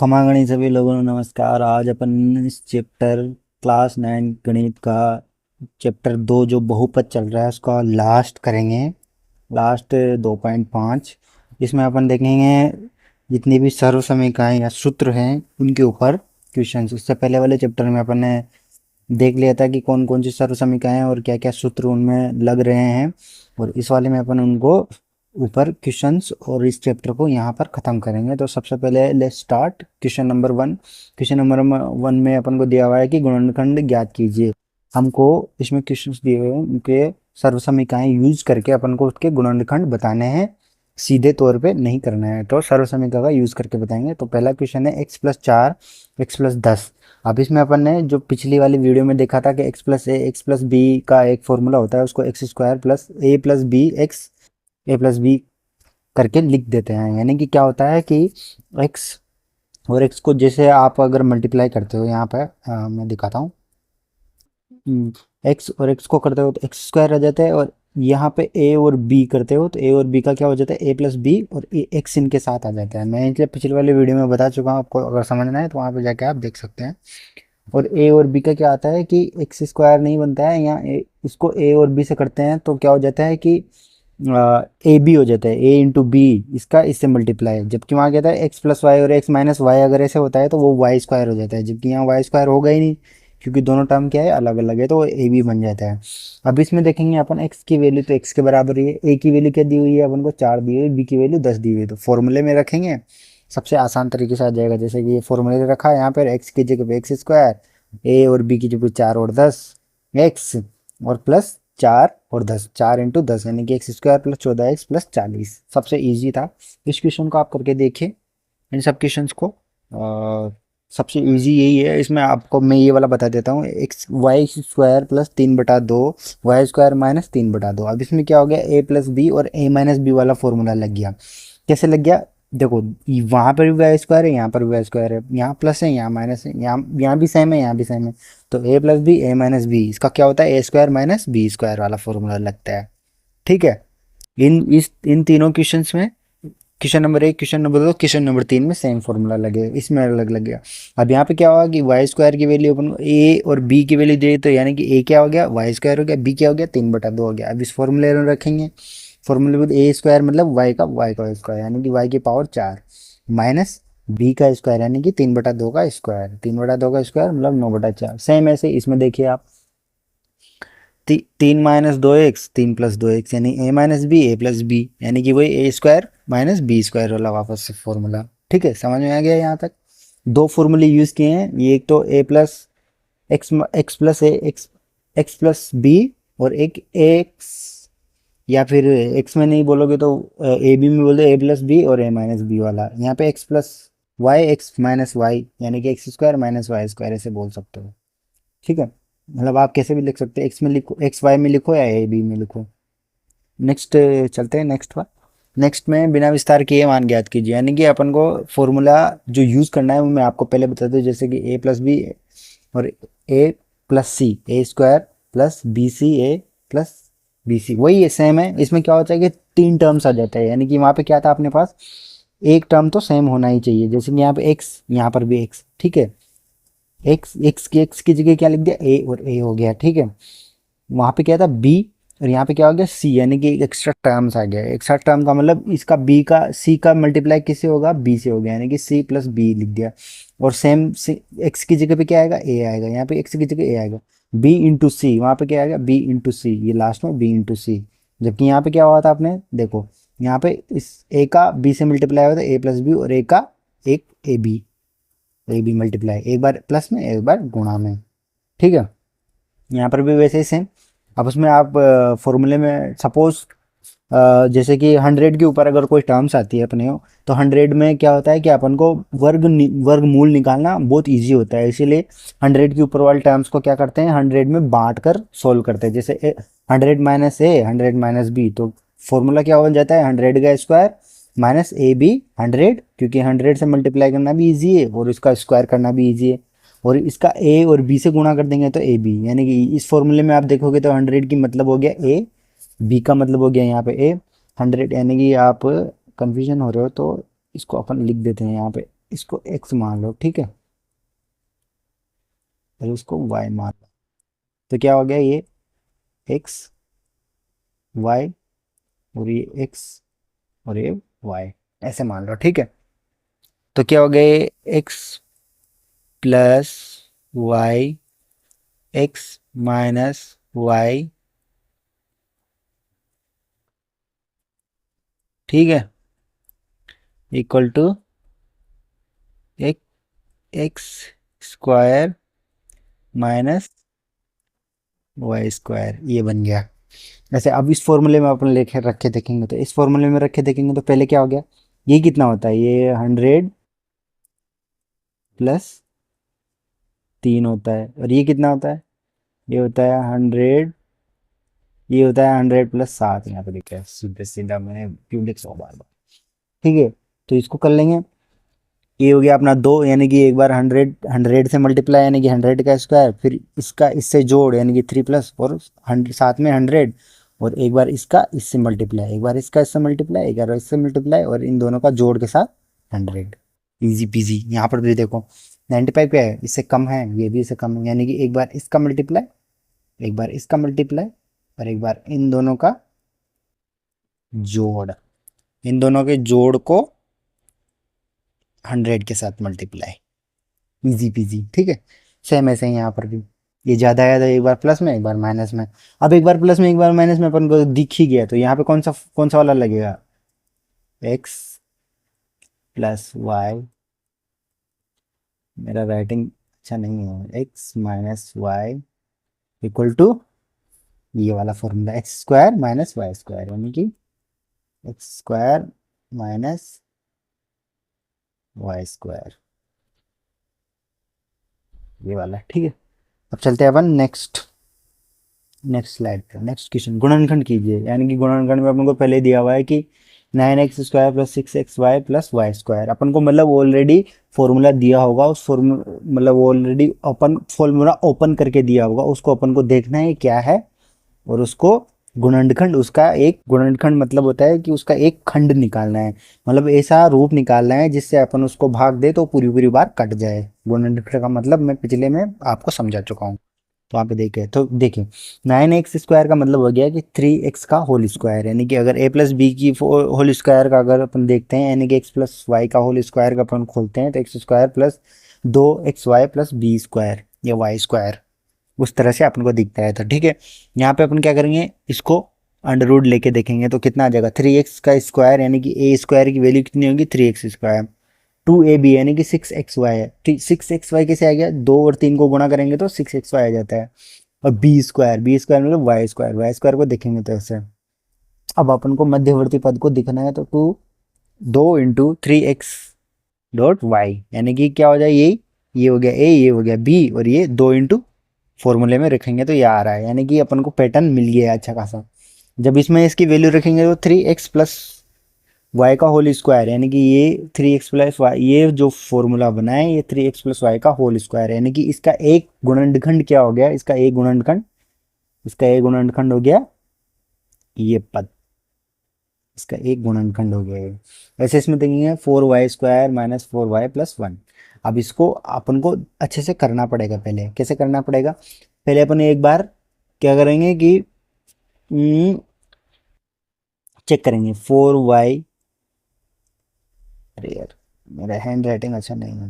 खमा गणित सभी लोगों को नमस्कार। आज अपन इस चैप्टर क्लास 9 गणित का चैप्टर 2 जो बहुपद चल रहा है उसका लास्ट करेंगे। लास्ट 2.5 इसमें अपन देखेंगे जितनी भी सर्व समीकरण या सूत्र हैं उनके ऊपर क्वेश्चन। उससे पहले वाले चैप्टर में अपन ने देख लिया था कि कौन कौन सी सर्व समीकरण हैं और क्या क्या सूत्र उनमें लग रहे हैं, और इस वाले में अपन उनको ऊपर क्वेश्चंस और इस चैप्टर को यहाँ पर ख़त्म करेंगे। तो सबसे पहले let's start question number 1। Question number 1 में अपन को दिया हुआ है कि गुणनखंड ज्ञात कीजिए। हमको इसमें क्वेश्चंस दिए हुए हैं, उनके सर्व समीकरण यूज करके अपन को उसके गुणनखंड बताने हैं, सीधे तौर पे नहीं करना है। तो सर्व समीकरण का यूज करके बताएंगे। तो पहला क्वेश्चन है x+4 x+10। अब इसमें अपन ने जो पिछली वाली वीडियो में देखा था कि x+a x+b का एक फॉर्मूला होता है, उसको x² + a + b करके लिख देते हैं। यानी कि क्या होता है कि x और x को जैसे आप अगर मल्टीप्लाई करते हो, यहाँ पर मैं दिखाता हूँ, x और x को करते हो तो x² आ जाता है, और यहाँ पे a और b करते हो तो a और b का क्या हो जाता है a+b, और x इनके साथ आ जाता है। मैं इसलिए पिछले वाले वीडियो में बता चुका हूँ, आपको अगर समझना है तो वहाँ पे जाके आप देख सकते हैं। और a और b का क्या आता है कि x² नहीं बनता है, यहाँ इसको a और b से करते हैं तो क्या हो जाता है कि ए बी हो जाता है, a इंटू बी इसका इससे मल्टीप्लाई। जबकि वहाँ कहता है x+y और x-y अगर ऐसे होता है तो वो y² हो जाता है, जबकि यहाँ y² होगा ही नहीं क्योंकि दोनों टर्म क्या है, अलग अलग है, तो ए बी बन जाता है। अब इसमें देखेंगे अपन x की वैल्यू तो x के बराबर ही है, a की वैल्यू क्या दी हुई है अपन को 4 दी हुई है, b की वैल्यू 10 दी हुई है। तो फॉर्मूले में रखेंगे, सबसे आसान तरीके से आ जाएगा। जैसे कि ये फॉर्मूले रखा है यहाँ पर, x की जगह पे x², a और b की जगह 4 और 10, x और प्लस 4 और 10, 4 इंटू 10 यानी कि x² + 14x + 40। सबसे इजी था। इस क्वेश्चन को आप करके देखिए, इन सब क्वेश्चंस को। सबसे इजी यही है। इसमें आपको मैं ये वाला बता देता हूँ, y² + 3/2 y² - 3/2। अब इसमें क्या हो गया, a+b और a-b वाला फॉर्मूला लग गया। कैसे लग गया देखो, वहाँ पर भी y² है, यहाँ पर भी y² है, यहाँ प्लस है यहाँ माइनस है, यहाँ भी सेम है यहाँ भी सेम है। तो a+b a-b इसका क्या होता है, a² - b² वाला फॉर्मूला लगता है। ठीक है। इन तीनों क्वेश्चंस में, question number 1, question number 2, question number 3 में सेम फॉर्मूला लगे, इसमें अलग लग गया। अब यहाँ पे क्या होगा कि y² की वैल्यू अपन को a और b की वैल्यू दे, तो यानी कि a क्या हो गया, y² हो गया, b क्या हो गया, 3/2 हो गया। अब इस फॉर्मूले में रखेंगे, फॉर्मूले में a² मतलब y का यानी कि y की पावर 4 माइनस b का स्क्वायर यानी कि 3/2 का स्क्वायर, 3/2 का स्क्वायर मतलब 9/4। सेम ऐसे इसमें देखिए आप, 3 - 2x 3 + 2x यानी a-b यानी कि वही a² - b² वाला वापस से फॉर्मूला। ठीक है, समझ में आ गया यहाँ तक। दो फॉर्मूले यूज किए हैं, ये एक तो x+a x+b और एक x, या फिर x में नहीं बोलोगे तो ए बी में बोल दो a+b और a-b वाला। यहाँ पे x+y x-y यानी कि x² - y² ऐसे बोल सकते हो। ठीक है, मतलब आप कैसे भी लिख सकते हैं, एक्स में लिखो, एक्स वाई में लिखो या ए बी में लिखो। नेक्स्ट चलते हैं, नेक्स्ट पर। नेक्स्ट में बिना विस्तार किए मान ज्ञात कीजिए। यानी कि अपन को फॉर्मूला जो यूज़ करना है वो मैं आपको पहले बता दूँ, जैसे कि a+b और a+c a² + bc वही है, सेम है। इसमें क्या होता है कि 3 टर्म्स आ जाता है, यानी कि वहाँ पे क्या था अपने पास, एक टर्म तो सेम होना ही चाहिए। जैसे कि यहाँ पे x, यहाँ पर भी x। ठीक है, x की जगह क्या लिख दिया, a और a हो गया। ठीक है, वहां पे क्या था b, और यहाँ पे क्या हो गया c, यानी कि एक एक्स्ट्रा टर्म्स आ गया। एक्स्ट्रा टर्म का मतलब इसका b का c का मल्टीप्लाई किससे होगा, b से हो गया, यानी कि c + b लिख दिया। और सेम x की जगह पे क्या आएगा, a आएगा, यहाँ पे x की जगह a आएगा, b इंटू सी, वहाँ पे क्या आएगा b इंटू सी, ये लास्ट में b इंटू सी। जबकि यहाँ पे क्या हुआ था आपने देखो, यहाँ पे इस a का b से मल्टीप्लाई हुआ था a+b, और a का एक ए बी मल्टीप्लाई, एक बार प्लस में एक बार गुणा में। ठीक है, यहाँ पर भी वैसे ही सेम। अब उसमें आप फॉर्मूले में सपोज जैसे कि 100 के ऊपर अगर कोई टर्म्स आती है अपने हो, तो 100 में क्या होता है कि अपन को वर्गमूल निकालना बहुत इजी होता है। इसीलिए 100 के ऊपर वाले टर्म्स को क्या करते हैं, 100 में बांट कर सोल्व करते हैं। जैसे 100 - a 100 - b, तो फॉर्मूला क्या हो जाता है, 100 का स्क्वायर माइनस ए बी 100, क्योंकि 100 से मल्टीप्लाई करना भी ईजी है और इसका स्क्वायर करना भी ईजी है। और इसका ए और बी से गुणा कर देंगे तो ए बी, यानी कि इस फॉर्मूले में आप देखोगे तो 100 की मतलब हो गया ए, बी का मतलब हो गया यहाँ पे ए। 100 यानी कि आप कंफ्यूजन हो रहे हो तो इसको अपन लिख देते हैं यहाँ पे इसको x मान लो, ठीक है, फिर उसको y मान लो, तो क्या हो गया, ये x y और ये x और ये y, ऐसे मान लो, ठीक है। तो क्या हो गया, ये x plus y, x minus y, ठीक है, इक्वल टू एक x square minus y square, ये बन गया। वैसे अब इस फॉर्मूले में अपन लेके रखे देखेंगे, तो इस फॉर्मूले में रखे देखेंगे तो पहले क्या हो गया, ये कितना होता है, ये 100 + 3 होता है, और ये कितना होता है, ये होता है 100, ये होता है 100 + 7, यहाँ पे देखा है सीधे सीधा मैंने क्यों लिख सौ बार बार, ठीक है। तो इसको कर लेंगे, ये हो गया अपना 2, यानी कि एक बार 100 से मल्टीप्लाई, यानी कि 100 का स्क्वायर, फिर इसका इससे जोड़ यानी कि 3 प्लस, और 100 साथ में 100, और एक बार इसका इससे मल्टीप्लाई, एक बार इसका इससे मल्टीप्लाई, एक बार इससे मल्टीप्लाई, और इन दोनों का जोड़ के साथ 100, इजी पीजी। यहाँ पर भी देखो 95 क्या है, इससे कम है, ये भी इससे कम है, यानी कि एक बार इसका मल्टीप्लाई, एक बार इसका मल्टीप्लाई, और एक बार इन दोनों का जोड़, इन दोनों के जोड़ को 100 के साथ मल्टीप्लाई, इजी पीजी, ठीक है। सेम ऐसे ही यहाँ पर भी, ये ज्यादा आया तो एक बार प्लस में एक बार माइनस में, अब एक बार प्लस में एक बार माइनस में अपन को दिख ही गया, तो यहाँ पे कौन सा वाला लगेगा, x प्लस वाई, मेरा राइटिंग अच्छा नहीं है, x minus y equal to ये वाला formula, x square minus y square, यानी कि x square minus y square, ये वाला, ठीक है। अब चलते हैं अपन नेक्स्ट स्लाइड पे, नेक्स्ट क्वेश्चन, गुणनखंड कीजिए, यानी कि गुणनखंड में अपन को पहले दिया हुआ है कि 9x² + 6xy + वाई स्क्वायर, अपन को मतलब ऑलरेडी फॉर्मूला दिया होगा, उस फॉर्मूला मतलब ऑलरेडी अपन फॉर्मूला ओपन करके दिया होगा, उसको अपन को देखना है क्या है, और उसको गुणनखंड, उसका एक गुणनखंड मतलब होता है कि उसका एक खंड निकालना है, मतलब ऐसा रूप निकालना है जिससे अपन उसको भाग दे तो पूरी पूरी बार कट जाए। गुणनखंड का मतलब मैं पिछले में आपको समझा चुका हूँ, तो वहाँ पे देखे, तो देखिए 9x² का मतलब हो गया कि 3x का होल स्क्वायर, यानी कि अगर a+b की होल स्क्वायर का अगर अपन देखते हैं, यानी कि x+y का होल स्क्वायर का अपन खोलते हैं, तो x² + 2xy + b स्क्वायर या वाई स्क्वायर, उस तरह से अपन को दिखता है। तो ठीक है, यहाँ पे अपन क्या करेंगे, इसको अंडर रूट लेके देखेंगे तो कितना आ जाएगा, 3x का स्क्वायर, यानी कि ए स्क्वायर की वैल्यू कितनी होगी, 3x², 2ab यानी कि 6xy है, 6xy कैसे आ गया, 2 और 3 को गुणा करेंगे तो 6xy आ जाता है, और बी स्क्वायर मतलब वाई स्क्वायर को देखेंगे तो ऐसे। अब अपन को मध्यवर्ती पद को दिखना है, तो 2 × 3x.y, यानी कि क्या हो जाए, ये हो गया a, ये हो गया b, और ये 2 फॉर्मूले में रखेंगे तो ये आ रहा है, यानी कि अपन को पैटर्न मिल गया है अच्छा खासा। जब इसमें इसकी वैल्यू रखेंगे तो 3x + y का होल स्क्वायर, यानी कि ये 3x + y, ये जो फॉर्मूला बना है ये 3x + y का होल स्क्वायर, यानी कि इसका एक गुणनखंड क्या हो गया, इसका एक गुणनखंड हो गया ये पद, इसका एक गुणनखंड हो गया है। वैसे इसमें देखेंगे 4y² - 4y + 1। अब इसको अपन को अच्छे से करना पड़ेगा, पहले कैसे करना पड़ेगा, पहले अपन एक बार क्या करेंगे कि चेक करेंगे 4y, अरे यार मेरा हैंड राइटिंग अच्छा नहीं है,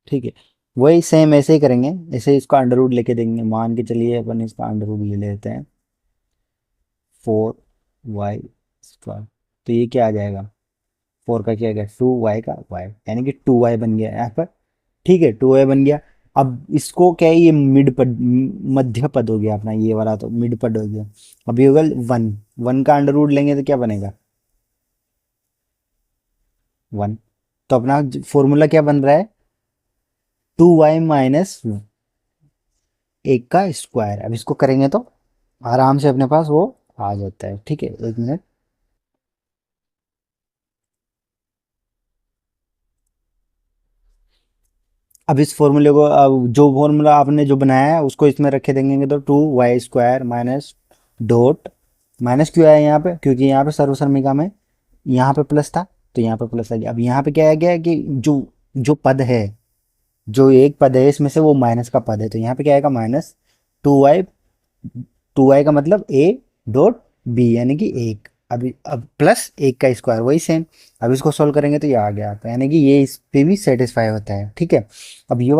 ठीक है, वही सेम ऐसे ही करेंगे, ऐसे इसका अंडर रूट लेके देंगे, मान के चलिए अपन इसका अंडर रूट ले लेते हैं 4y², तो ये क्या आ जाएगा, 4 का क्या आ गया, 2y का y, यानी कि 2y बन गया यहाँ पर, ठीक है 2y बन गया। अब इसको क्या है, ये मिड पद, मध्य पद हो गया अपना, ये वाला तो मिड पद हो गया। अब ये होगा 1 का अंडर रूट लेंगे तो क्या बनेगा 1, तो अपना फॉर्मूला क्या बन रहा है, 2y - 1 का स्क्वायर। अब इसको करेंगे तो आराम से अपने पास वो आ जाता है, ठीक है, 1 मिनट। अब इस फॉर्मूले को, अब जो फॉर्मूला आपने जो बनाया है उसको इसमें रखे देंगे, तो 2y² - डॉट, माइनस क्यों आया यहाँ पे, क्योंकि यहाँ पे सर्वसर्मिका में यहाँ पे प्लस था तो यहाँ पे प्लस आ गया। अब यहाँ पे क्या आ गया कि जो जो पद है, जो एक पद है इसमें से वो माइनस का पद है, तो यहाँ पे क्या आएगा माइनस 2y। 2y का मतलब a डॉट b यानी कि एक। अब प्लस एक का स्क्वायर वही सेम। अब इसको सोल्व करेंगे तो ये आ गया, तो यानी कि ये इस पे भी सेटिस्फाई होता है। ठीक है, अब ये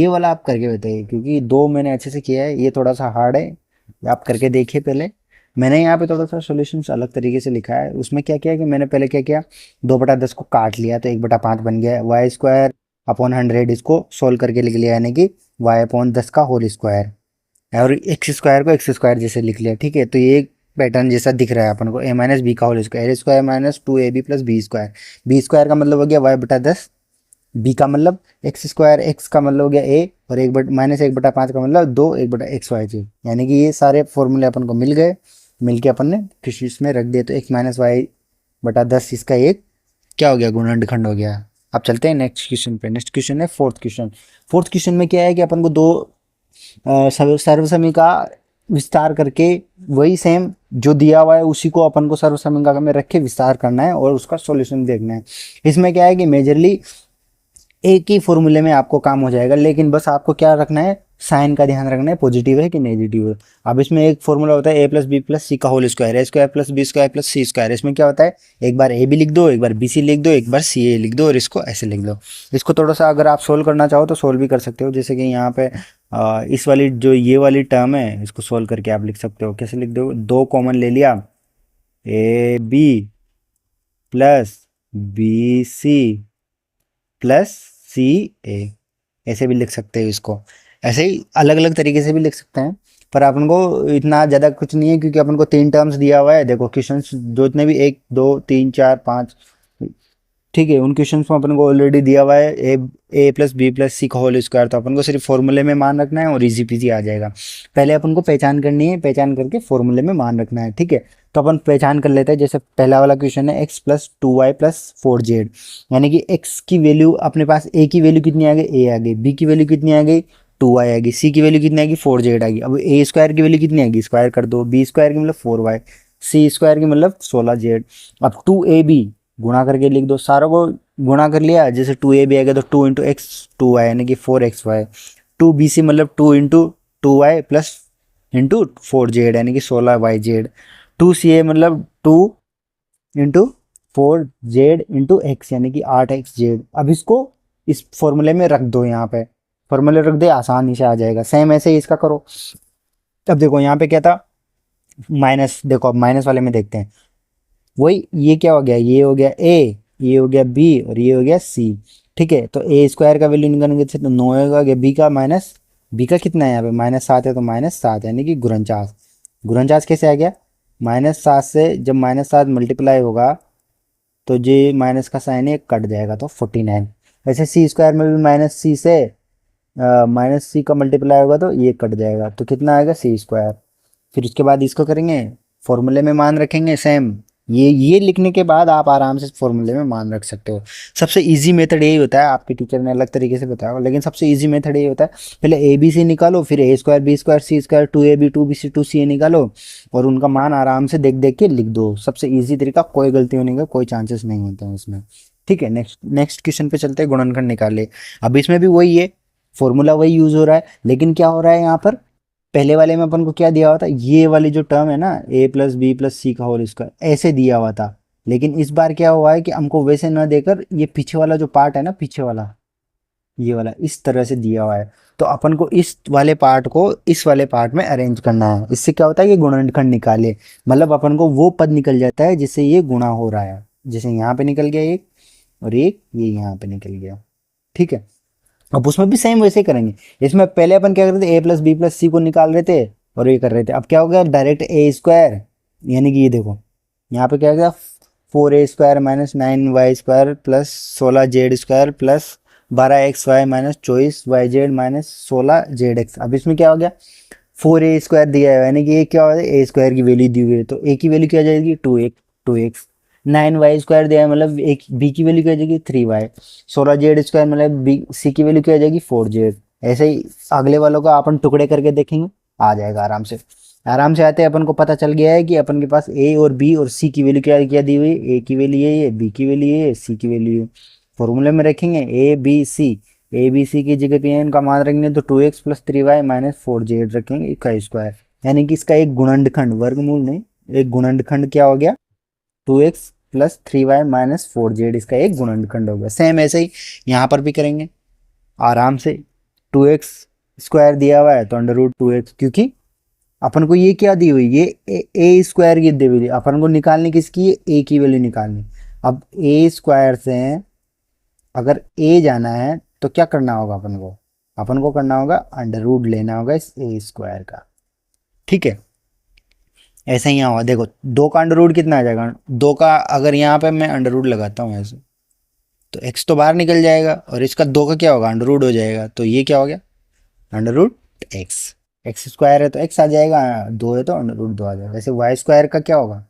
वाला आप करके बताइए, क्योंकि दो मैंने अच्छे से किया है, ये थोड़ा सा हार्ड है, ये आप करके देखिए पहले। मैंने यहाँ पे थोड़ा सा सोल्यूशन अलग तरीके से लिखा है। उसमें क्या किया कि मैंने पहले क्या किया, 2/10 को काट लिया तो 1/5 बन गया। वाई स्क्वायर अपॉन 100 इसको सोल्व करके लिख लिया, यानी कि वाई अपॉन 10 का होल स्क्वायर, और एक्स स्क्वायर को एक्स स्क्वायर जैसे लिख लिया। ठीक है, तो ये एक पैटर्न जैसा दिख रहा है अपन को, a माइनस बी का whole square, square minus 2ab plus B square. B square का मतलब हो गया y/10, बी का मतलब एक्स स्क्वायर, एक्स का मतलब हो गया a, और एक बट माइनस 1/5 का मतलब 2 1/xyz। यानी कि ये सारे फॉर्मूले अपन को मिल गए, मिल के अपन ने किसी इसमें रख दिए, तो x माइनस y/10 इसका एक क्या हो गया, गुणनखंड हो गया। अब चलते हैं नेक्स्ट क्वेश्चन पे। नेक्स्ट क्वेश्चन है फोर्थ क्वेश्चन। फोर्थ क्वेश्चन में क्या है कि अपन को दो सर्वसमीका विस्तार करके वही सेम जो दिया हुआ है उसी को अपन को सर्वसमीका में रख के विस्तार करना है और उसका सॉल्यूशन देखना है। इसमें क्या है कि मेजरली एक ही फॉर्मूले में आपको काम हो जाएगा, लेकिन बस आपको क्या रखना है, साइन का ध्यान रखना है, पॉजिटिव है कि नेगेटिव है। अब इसमें एक फॉर्मूला होता है a plus B plus C का whole square, A square plus B square plus C square. इसमें क्या होता है, एक बार ए बी लिख दो, एक बार बी सी लिख दो, एक बार सी ए लिख दो, और इसको ऐसे लिख दो। इसको थोड़ा सा अगर आप सोल्व करना चाहो तो सोल्व भी कर सकते हो, जैसे कि यहाँ पे इस वाली जो ये वाली टर्म है इसको सोल्व करके आप लिख सकते हो। कैसे लिख दो, दो कॉमन ले लिया, A B plus B C plus C A, ऐसे भी लिख सकते हो इसको। ऐसे ही अलग अलग तरीके से भी लिख सकते हैं, पर अपन को इतना ज़्यादा कुछ नहीं है, क्योंकि अपन को 3 टर्म्स दिया हुआ है। देखो क्वेश्चन जो इतने भी 1 2 3 4 5, ठीक है, उन क्वेश्चन में अपन को ऑलरेडी दिया हुआ है ए प्लस बी प्लस सी का होल स्क्वायर, तो अपन को सिर्फ फॉर्मूले में मान रखना है और इजी पीजी आ जाएगा। पहले अपन को पहचान करनी है, पहचान करके फॉर्मूले में मान रखना है। ठीक है, तो अपन पहचान कर लेते हैं। जैसे पहला वाला क्वेश्चन है x plus 2y plus 4z, यानी कि एक्स की वैल्यू अपने पास, ए की वैल्यू कितनी आ गई, ए आ गई, बी की वैल्यू कितनी आ गई, 2y आ गई, सी की वैल्यू कितनी आ गई, 4z आ गई। अब ए स्क्वायर की वैल्यू कितनी आ गई, स्क्वायर कर दो, बी स्क्वायर की मतलब 4y, सी स्क्वायर की मतलब 16z। अब 2ab गुणा करके लिख दो, सारों को गुणा कर लिया। जैसे 2ab आ गया तो 2 इंटू एक्स 2y यानी कि 4xy, 2bc मतलब 2 into 2y plus into 4z यानी कि 16yz, 2ca मतलब 2 इंटू 4z इंटू एक्स यानी कि 8xz। अब इसको इस फॉर्मूले में रख दो, यहाँ पे फॉर्मूले रख दे, आसानी से आ जाएगा। सेम ऐसे ही इसका करो। अब देखो यहाँ पे क्या था, माइनस, देखो अब माइनस वाले में देखते हैं। वही ये क्या हो गया, ये हो गया ए, ये हो गया बी, और ये हो गया सी। ठीक है, तो ए स्क्वायर का वैल्यू निकालेंगे तो 9 हो गया, बी का माइनस, बी का कितना है यहाँ पे -7 है, तो -7 यानी कि गुणनचास। गुणनचास कैसे आ गया, -7 से जब -7 मल्टीप्लाई होगा तो ये माइनस का साइन है कट जाएगा तो 49। वैसे सी स्क्वायर में भी माइनस सी से माइनस सी का मल्टीप्लाई होगा तो ये कट जाएगा, तो कितना आएगा सी स्क्वायर। फिर उसके बाद इसको करेंगे, फॉर्मूले में मान रखेंगे सेम। ये लिखने के बाद आप आराम से फॉर्मूले में मान रख सकते हो। सबसे इजी मेथड यही होता है, आपके टीचर ने अलग तरीके से बताया होगा, लेकिन सबसे इजी मेथड यही होता है। पहले ए बी सी निकालो, फिर ए स्क्वायर बी स्क्वायर सी स्क्वायर 2ab 2bc 2ca निकालो, और उनका मान आराम से देख देख के लिख दो। सबसे ईजी तरीका, कोई गलती होने का कोई चांसेस नहीं होते हैं उसमें। ठीक है, नेक्स्ट नेक्स्ट क्वेश्चन पे चलते हैं, गुणनखंड निकाले। अब इसमें भी वही है, फॉर्मूला वही यूज हो रहा है, लेकिन क्या हो रहा है यहाँ पर, पहले वाले में अपन को क्या दिया हुआ था, ये वाली जो टर्म है ना, ए प्लस बी प्लस सी का होल स्क्वायर ऐसे दिया हुआ था। लेकिन इस बार क्या हुआ है कि हमको वैसे न देकर ये पीछे वाला जो पार्ट है ना, पीछे वाला ये वाला इस तरह से दिया हुआ है, तो अपन को इस वाले पार्ट को इस वाले पार्ट में अरेंज करना है। इससे क्या होता है कि गुणनखंड निकाले, मतलब अपन को वो पद निकल जाता है जिससे ये गुणा हो रहा है। जैसे यहाँ पे निकल गया एक, और एक ये यहाँ पे निकल गया। ठीक है, अब उसमें भी सेम वैसे ही करेंगे। इसमें पहले अपन क्या करते थे, ए प्लस बी प्लस सी को निकाल रहे थे और ये कर रहे थे। अब क्या हो गया, डायरेक्ट ए स्क्वायर, यानी कि ये देखो यहाँ पे क्या गया, 4a square minus 9y square plus 16z square plus 12xy minus 24yz minus 16zx। अब इसमें क्या हो गया, 4a स्क्वायर दिया है, यानी कि ये क्या हो गया, ए स्क्वायर की वैल्यू दी हुई है, तो ए की वैल्यू क्या आ जाएगी 2x। 9y स्क्वायर दिया है, मतलब एक बी की वैल्यू क्या आ जाएगी 3y। 16z स्क्वायर मतलब बी सी की वैल्यू क्या आ जाएगी 4z। ऐसे ही अगले वालों का अपन टुकड़े करके देखेंगे, आ जाएगा आराम से। आराम से आते हैं। अपन को पता चल गया है कि अपन के पास ए और बी और सी की वैल्यू क्या क्या दी हुई है। ए की वैल्यू ये, बी की वैल्यू ये, सी की वैल्यू ये। फॉर्मूले में रखेंगे A B C, A B C की जगह पे इनका मान रखेंगे तो 2x plus 3y minus 4z रखेंगे इसका स्क्वायर, यानी कि इसका एक गुणनखंड, वर्गमूल नहीं, एक गुणनखंड क्या हो गया 2x plus 3y minus 4z, इसका एक गुणनखंड हो गया। सेम ऐसे ही यहाँ पर भी करेंगे आराम से। 2x स्क्वायर दिया हुआ है तो अंडर रूट 2x, क्योंकि अपन को ये क्या दी हुई, ये ए स्क्वायर की दी हुई, अपन को निकालनी किसकी है, ए की वैल्यू निकालनी। अब ए स्क्वायर से अगर ए जाना है तो क्या करना होगा अपन को करना होगा अंडर रूट लेना होगा इस ए स्क्वायर का, ठीक है। ऐसे ही यहाँ होगा, देखो 2 का अंडर रूट कितना आ जाएगा, 2 का अगर यहाँ पे मैं अंडर रूट लगाता हूँ ऐसे तो x तो बाहर निकल जाएगा और इसका 2 का क्या होगा अंडर रूट हो जाएगा, तो ये क्या हो गया under root x. X square है तो एक्स आ जाएगा, 2 है तो अंडर रूट 2 आ जाएगा। वैसे वाई स्क्वायर का क्या होगा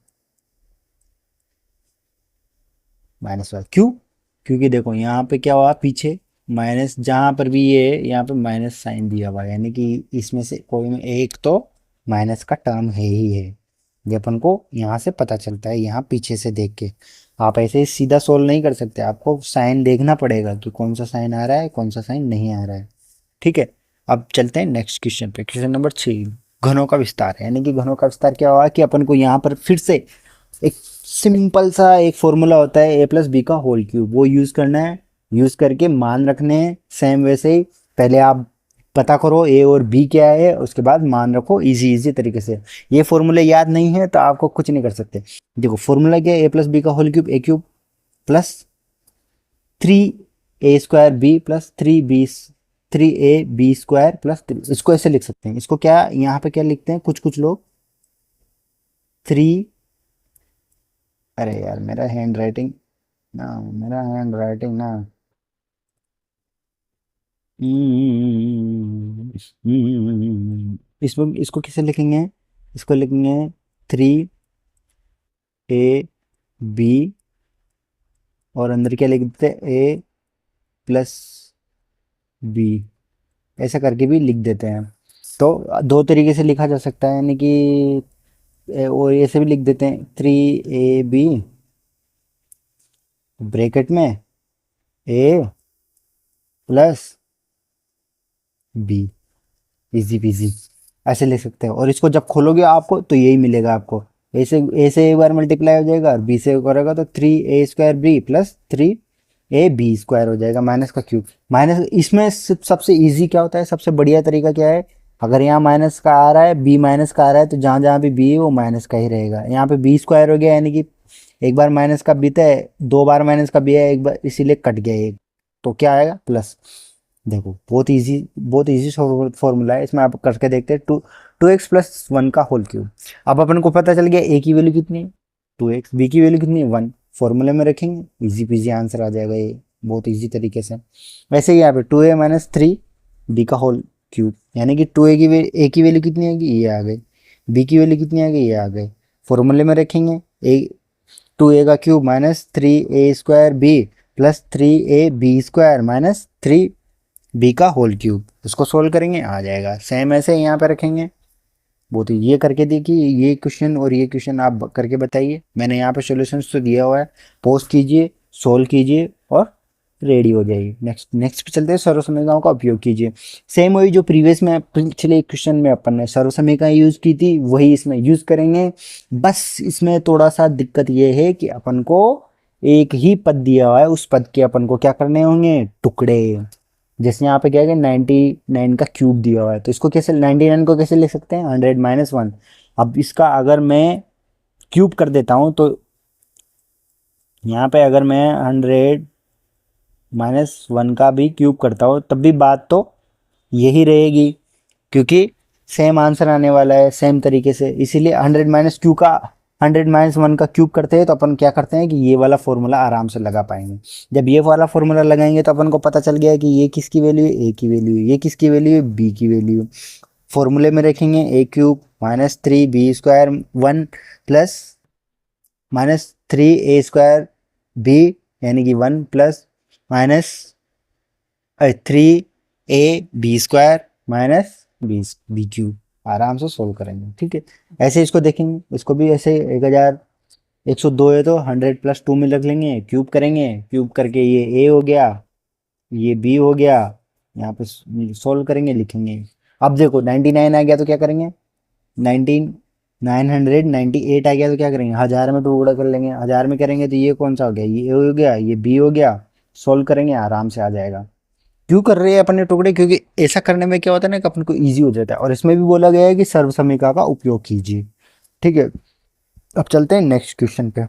माइनस वाई, क्यों, क्योंकि देखो यहाँ पे क्या हुआ पीछे माइनस, जहाँ पर भी ये यहाँ पे माइनस साइन दिया हुआ है, यानी कि इसमें से कोई में एक तो माइनस का टर्म है ही है। ये अपन को यहाँ से पता चलता है, यहाँ पीछे से देख के। आप ऐसे ही सीधा सोल्व नहीं कर सकते, आपको साइन देखना पड़ेगा कि कौन सा साइन आ रहा है कौन सा साइन नहीं आ रहा है, ठीक है। अब चलते हैं नेक्स्ट क्वेश्चन पे, क्वेश्चन नंबर 6, घनों का विस्तार। यानी कि घनों का विस्तार क्या हुआ कि अपन को यहाँ पर फिर से एक सिंपल सा एक फॉर्मूला होता है ए प्लस बी का होल क्यूब, वो यूज करना है। यूज करके मान रखने हैं सेम वैसे ही। पहले आप पता करो ए और बी क्या है, उसके बाद मान रखो इजी इजी तरीके से। ये फॉर्मूले याद नहीं है तो आपको कुछ नहीं कर सकते। देखो फॉर्मूला क्या है, ए प्लस बी का whole cube, A cube plus 3a² B plus 3a b² plus 3। इसको ऐसे लिख सकते हैं, इसको क्या यहाँ पे क्या लिखते हैं कुछ कुछ लोग 3, अरे यार मेरा हैंड राइटिंग ना, मेरा हैंड राइटिंग ना, इसमें इसको कैसे लिखेंगे, इसको लिखेंगे 3a b और अंदर क्या लिख देते हैं a+b, ऐसा करके भी लिख देते हैं। तो दो तरीके से लिखा जा सकता है, यानी कि और ऐसे भी लिख देते हैं 3a b ब्रैकेट में a+b, इजी पीजी ऐसे लिख सकते हैं। और इसको जब खोलोगे आपको तो यही मिलेगा आपको, ऐसे एक बार मल्टीप्लाई हो जाएगा और बी से करेगा तो 3a² b plus 3a b² हो जाएगा माइनस का क्यूब। माइनस इसमें सबसे इजी क्या होता है, सबसे बढ़िया तरीका क्या है, अगर यहाँ माइनस का आ रहा है बी माइनस का आ रहा है तो जहाँ जहाँ भी बी है वो माइनस का ही रहेगा। यहाँ पे b² हो गया, यानी कि एक बार माइनस का बीता है, 2 बार माइनस का बी है एक बार, इसीलिए कट गया एक, तो क्या आएगा प्लस। देखो बहुत इजी फॉर्मूला है, इसमें आप करके देखते हैं 2x+1 का होल क्यूब। अब अपन को पता चल गया ए की वैल्यू कितनी है 2x, बी की वैल्यू कितनी है 1, फॉर्मूले में रखेंगे इजी पीजी आंसर आ जाएगा ये बहुत इजी तरीके से। वैसे ही यहाँ पे 2a-3 बी का होल क्यूब, यानी कि 2a की ए की वैल्यू कितनी आएगी ये आ गई, बी की वैल्यू कितनी आ गई ये आ गई, फॉर्मूले में रखेंगे ए 2a का cube minus 3a² b plus 3a b² minus 3b का होल क्यूब, उसको सोल्व करेंगे आ जाएगा। सेम ऐसे यहाँ पे रखेंगे, बहुत ही ये करके देखिए ये क्वेश्चन और ये क्वेश्चन आप करके बताइए। मैंने यहाँ पे सॉल्यूशंस तो दिया हुआ है, पोस्ट कीजिए सोल्व कीजिए और रेडी हो जाइए। नेक्स्ट पे चलते हैं, सर्वसमीकरणों का उपयोग कीजिए। सेम वही जो प्रीवियस में पिछले क्वेश्चन में अपन ने सर्वसमीकरण यूज की थी वही इसमें यूज करेंगे। बस इसमें थोड़ा सा दिक्कत ये है कि अपन को एक ही पद दिया हुआ है, उस पद के अपन को क्या करने होंगे टुकड़े। जैसे यहाँ पे क्या है 99 का क्यूब दिया हुआ है, तो इसको कैसे 99 को कैसे लिख सकते हैं 100-1। अब इसका अगर मैं क्यूब कर देता हूँ तो यहाँ पे अगर मैं 100-1 का भी क्यूब करता हूँ तब भी बात तो यही रहेगी, क्योंकि सेम आंसर आने वाला है सेम तरीके से। इसीलिए 100-1 का क्यूब करते हैं तो अपन क्या करते हैं कि ये वाला फॉर्मूला आराम से लगा पाएंगे। जब ये वाला फॉर्मूला लगाएंगे तो अपन को पता चल गया है कि ये किसकी वैल्यू है ए की वैल्यू है, ये किसकी वैल्यू है बी की वैल्यू। फॉर्मूले में रखेंगे A cube minus 3b² 1 plus minus 3a² b, यानी कि 1 plus minus 3a b² minus B cube, आराम से सोल्व करेंगे। ठीक है, ऐसे इसको देखेंगे, इसको भी ऐसे 1102 है तो 100 + 2 में रख लेंगे, क्यूब करेंगे, क्यूब करके ये ए हो गया, ये बी हो गया, यहाँ पे सोल्व करेंगे, लिखेंगे। अब देखो 99 आ गया तो क्या करेंगे, 998 आ गया तो क्या करेंगे, हजार में टुकड़ा कर लेंगे, हजार में करेंगे तो ये कौन सा हो गया, ये ए हो गया, ये बी हो गया, सोल्व करेंगे आराम से आ जाएगा। क्यों कर रहे हैं अपने टुकड़े, क्योंकि ऐसा करने में क्या होता है ना कि अपन को ईजी हो जाता है, और इसमें भी बोला गया है कि सर्वसमिका का उपयोग कीजिए। ठीक है, अब चलते हैं नेक्स्ट क्वेश्चन पे।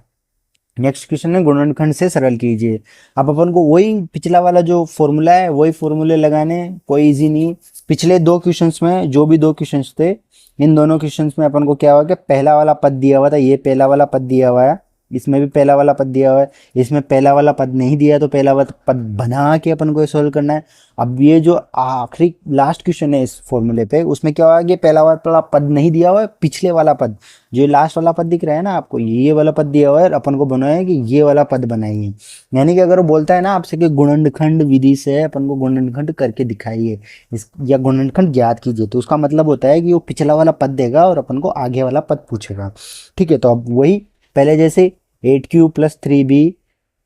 नेक्स्ट क्वेश्चन है गुणनखंड से सरल कीजिए। अब अपन को वही पिछला वाला जो फॉर्मूला है वही फॉर्मूले लगाने, कोई इजी नहीं। पिछले दो क्वेश्चंस में जो भी दो क्वेश्चंस थे, इन दोनों क्वेश्चंस में अपन को क्या हुआ कि पहला वाला पद दिया हुआ था, ये पहला वाला पद दिया हुआ है, इसमें भी पहला वाला पद दिया हुआ है, इसमें पहला वाला पद नहीं दिया तो पहला वाला पद बना के अपन को सोल्व करना है। अब ये जो आखिरी लास्ट क्वेश्चन है इस फॉर्मूले पे, उसमें क्या हुआ कि पहला वाला पद नहीं दिया हुआ है, पिछले वाला पद जो लास्ट वाला पद दिख रहा है ना आपको, ये वाला पद दिया हुआ है, अपन को बनाया है कि ये वाला पद बनाइए। यानी कि अगर वो बोलता है ना आपसे कि गुणनखंड विधि से अपन को गुणनखंड करके दिखाइए इस, या गुणनखंड ज्ञात कीजिए, तो उसका मतलब होता है कि वो पिछला वाला पद देगा और अपन को आगे वाला पद पूछेगा। ठीक है, तो अब वही पहले जैसे 8 क्यूब प्लस 3b,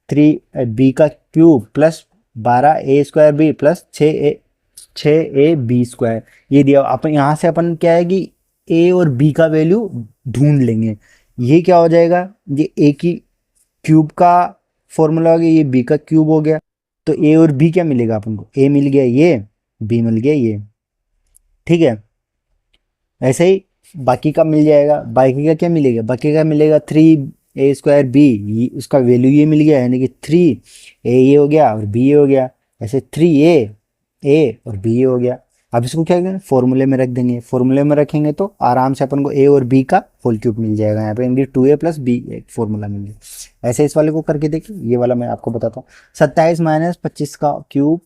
3b का cube plus 12a² b plus 6a b², ये दिया। अपन यहाँ से अपन क्या है कि ए और बी का वैल्यू ढूंढ लेंगे। ये क्या हो जाएगा, ये ए की क्यूब का फॉर्मूला हो गया, ये बी का क्यूब हो गया, तो ए और बी क्या मिलेगा अपन को, ए मिल गया ये, बी मिल गया ये। ठीक है, ऐसे ही बाकी का मिल जाएगा, बाकी का क्या मिलेगा, बाकी का मिलेगा 3a²b, उसका वैल्यू ये मिल गया, यानी कि 3a ये हो गया और b ये हो गया, ऐसे 3a और b ये हो गया। अब इसको क्या करेंगे, फॉर्मूले में रख देंगे, फॉर्मूले में रखेंगे तो आराम से अपन को a और b का होल क्यूब मिल जाएगा, यहाँ पे 2a + b एक फॉर्मूला मिल गया। ऐसे इस वाले को करके देखिए, ये वाला मैं आपको बताता हूँ। 27 - 25 का cube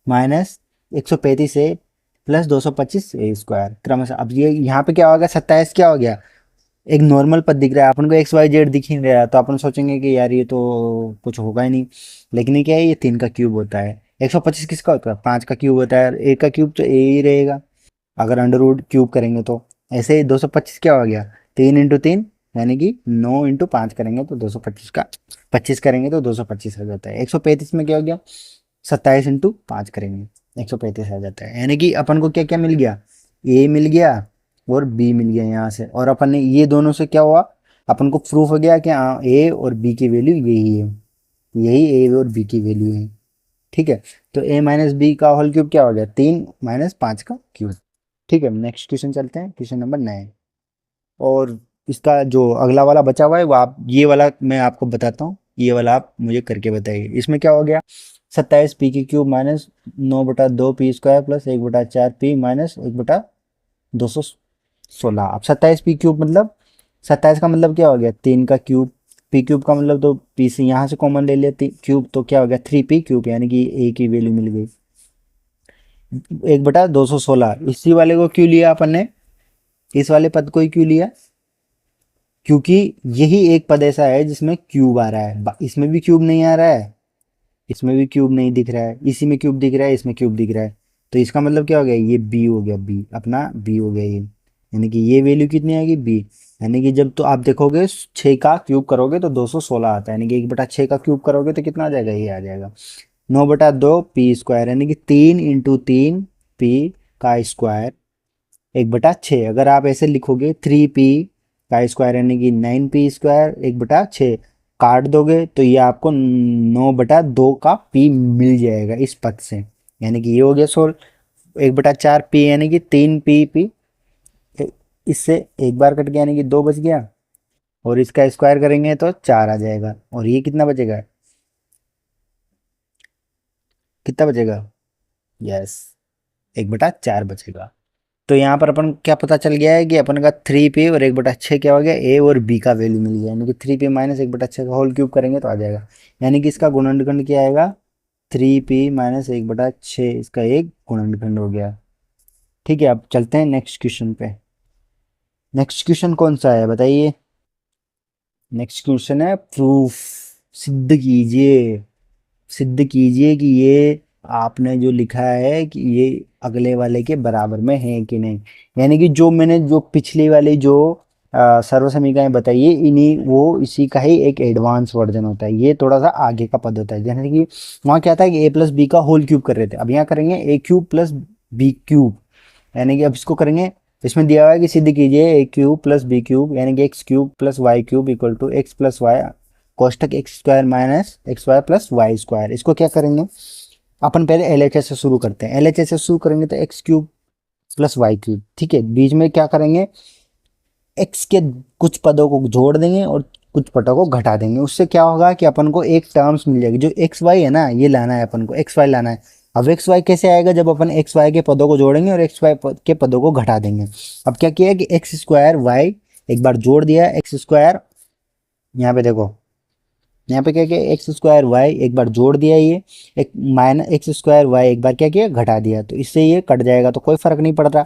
minus 135 a plus 225 a² क्रमशः। अब ये यहाँ पे क्या होगा, 27 क्या हो गया, एक नॉर्मल पद दिख रहा है अपन को, XYZ दिख ही नहीं रहा, तो अपन सोचेंगे कि यार ये तो कुछ होगा ही नहीं, लेकिन ये क्या है, ये 3 का क्यूब होता है। 125 किसका होता है, 5 का क्यूब होता है, ए का क्यूब तो ए ही रहेगा अगर अंडर रूट क्यूब करेंगे तो। ऐसे ही 225 क्या हो गया, 3 × 3 यानी कि 9 × 5 करेंगे तो 225 का 25 करेंगे तो 225 आ जाता है। 135 में क्या हो गया, 27 × 5 करेंगे 135 आ जाता है। यानी कि अपन को क्या क्या मिल गया, ए मिल गया और बी मिल गया यहाँ से, और अपन ने ये दोनों से क्या हुआ, अपन को प्रूफ हो गया कि हाँ ए और बी की वैल्यू यही है, यही ए और बी की वैल्यू है। ठीक है, तो a - b का होल क्यूब क्या हो गया, 3 - 5 का क्यूब। ठीक है, नेक्स्ट क्वेश्चन चलते हैं, क्वेश्चन नंबर 9। और इसका जो अगला वाला बचा हुआ है वो आप, ये वाला मैं आपको बताता हूँ, ये वाला आप मुझे करके बताइए। इसमें क्या हो गया, 27p³ minus 9/2p² plus 1/4p minus 1/216। अब 27p³ मतलब 27 का मतलब क्या हो गया, 3 का क्यूब, p³ का मतलब तो p से यहाँ से कॉमन ले लिया क्यूब, तो क्या हो गया 3p³ यानी कि a की वैल्यू मिल गई 1/216। इसी वाले को क्यों लिया अपन ने, इस वाले पद को ही क्यों लिया, क्योंकि यही एक पद ऐसा है जिसमें क्यूब आ रहा है, इसमें भी क्यूब नहीं आ रहा है, इसमें भी क्यूब नहीं दिख रहा है, इसी में क्यूब दिख रहा है, इसमें क्यूब दिख रहा है, तो इसका मतलब क्या हो गया, ये बी हो गया, बी अपना बी हो गया ये, यानी कि ये वैल्यू कितनी आएगी बी। यानी कि जब तो आप देखोगे 6 का क्यूब करोगे तो 216 आता है, यानी कि 1/6 का क्यूब करोगे तो कितना आ जाएगा, ये आ जाएगा 9/2p², यानी कि 3 × 3 p² 1/6। अगर आप ऐसे लिखोगे 3p² यानी कि 9p², 1/6 काट दोगे तो ये आपको 9/2 का p मिल जाएगा इस पद से, यानी कि ये हो गया सोल्व। 1/4p यानी कि 3p, इससे एक बार कट गया यानी कि 2 बच गया, और इसका स्क्वायर करेंगे तो 4 आ जाएगा, और ये कितना बचेगा, कितना बचेगा, यस 1/4 बचेगा। तो यहाँ पर अपन क्या पता चल गया है कि अपन का 3p और 1/6 क्या हो गया, ए और बी का वैल्यू मिल गया, यानी कि 3p माइनस 1/6 का होल क्यूब करेंगे तो आ जाएगा, यानी कि इसका गुणनखंड क्या आएगा, 3p माइनस 1/6, इसका एक गुणनखंड हो गया। ठीक है, अब चलते हैं नेक्स्ट क्वेश्चन पे। नेक्स्ट क्वेश्चन कौन सा है बताइए, नेक्स्ट क्वेश्चन है प्रूफ, सिद्ध कीजिए, सिद्ध कीजिए कि ये आपने जो लिखा है कि ये अगले वाले के बराबर में है कि नहीं, यानी कि जो मैंने जो पिछली वाली जो सर्व समीकरण बताई है, इन्हीं वो इसी का ही एक एडवांस वर्जन होता है, ये थोड़ा सा आगे का पद होता है। जैसे कि वहाँ क्या था कि ए प्लस बी का होल क्यूब कर रहे थे, अब यहाँ करेंगे ए क्यूब प्लस बी क्यूब, यानी कि अब इसको करेंगे, इसमें दिया हुआ है कि सिद्ध कीजिए A cube plus B cube यानी कि x cube plus Y cube equal to X plus Y कोष्टक X square minus x Y plus Y square. इसको क्या करेंगे, अपन पहले एल एच एस से शुरू करते हैं, एल एच एस से शुरू करेंगे तो x cube plus Y cube, ठीक है, बीच में क्या करेंगे, एक्स के कुछ पदों को जोड़ देंगे और कुछ पदों को घटा देंगे, उससे क्या होगा कि अपन को एक टर्म्स मिल जाएगी, जो एक्स वाई है ना, ये लाना है अपन को, एक्स वाई लाना है। अब एक्स वाई कैसे आएगा, जब अपन एक्स वाई के पदों को जोड़ेंगे और एक्स वाई के पदों को घटा देंगे। अब क्या किया कि एक्स स्क्वायर वाई एक बार जोड़ दिया, एक्स स्क्वायर, यहाँ पे देखो, यहाँ पे क्या किया, एक्स स्क्वायर वाई एक बार जोड़ दिया, ये एक माइनस एक्स स्क्वायर वाई एक बार क्या किया, घटा दिया, तो इससे ये कट जाएगा, तो कोई फर्क नहीं पड़ रहा,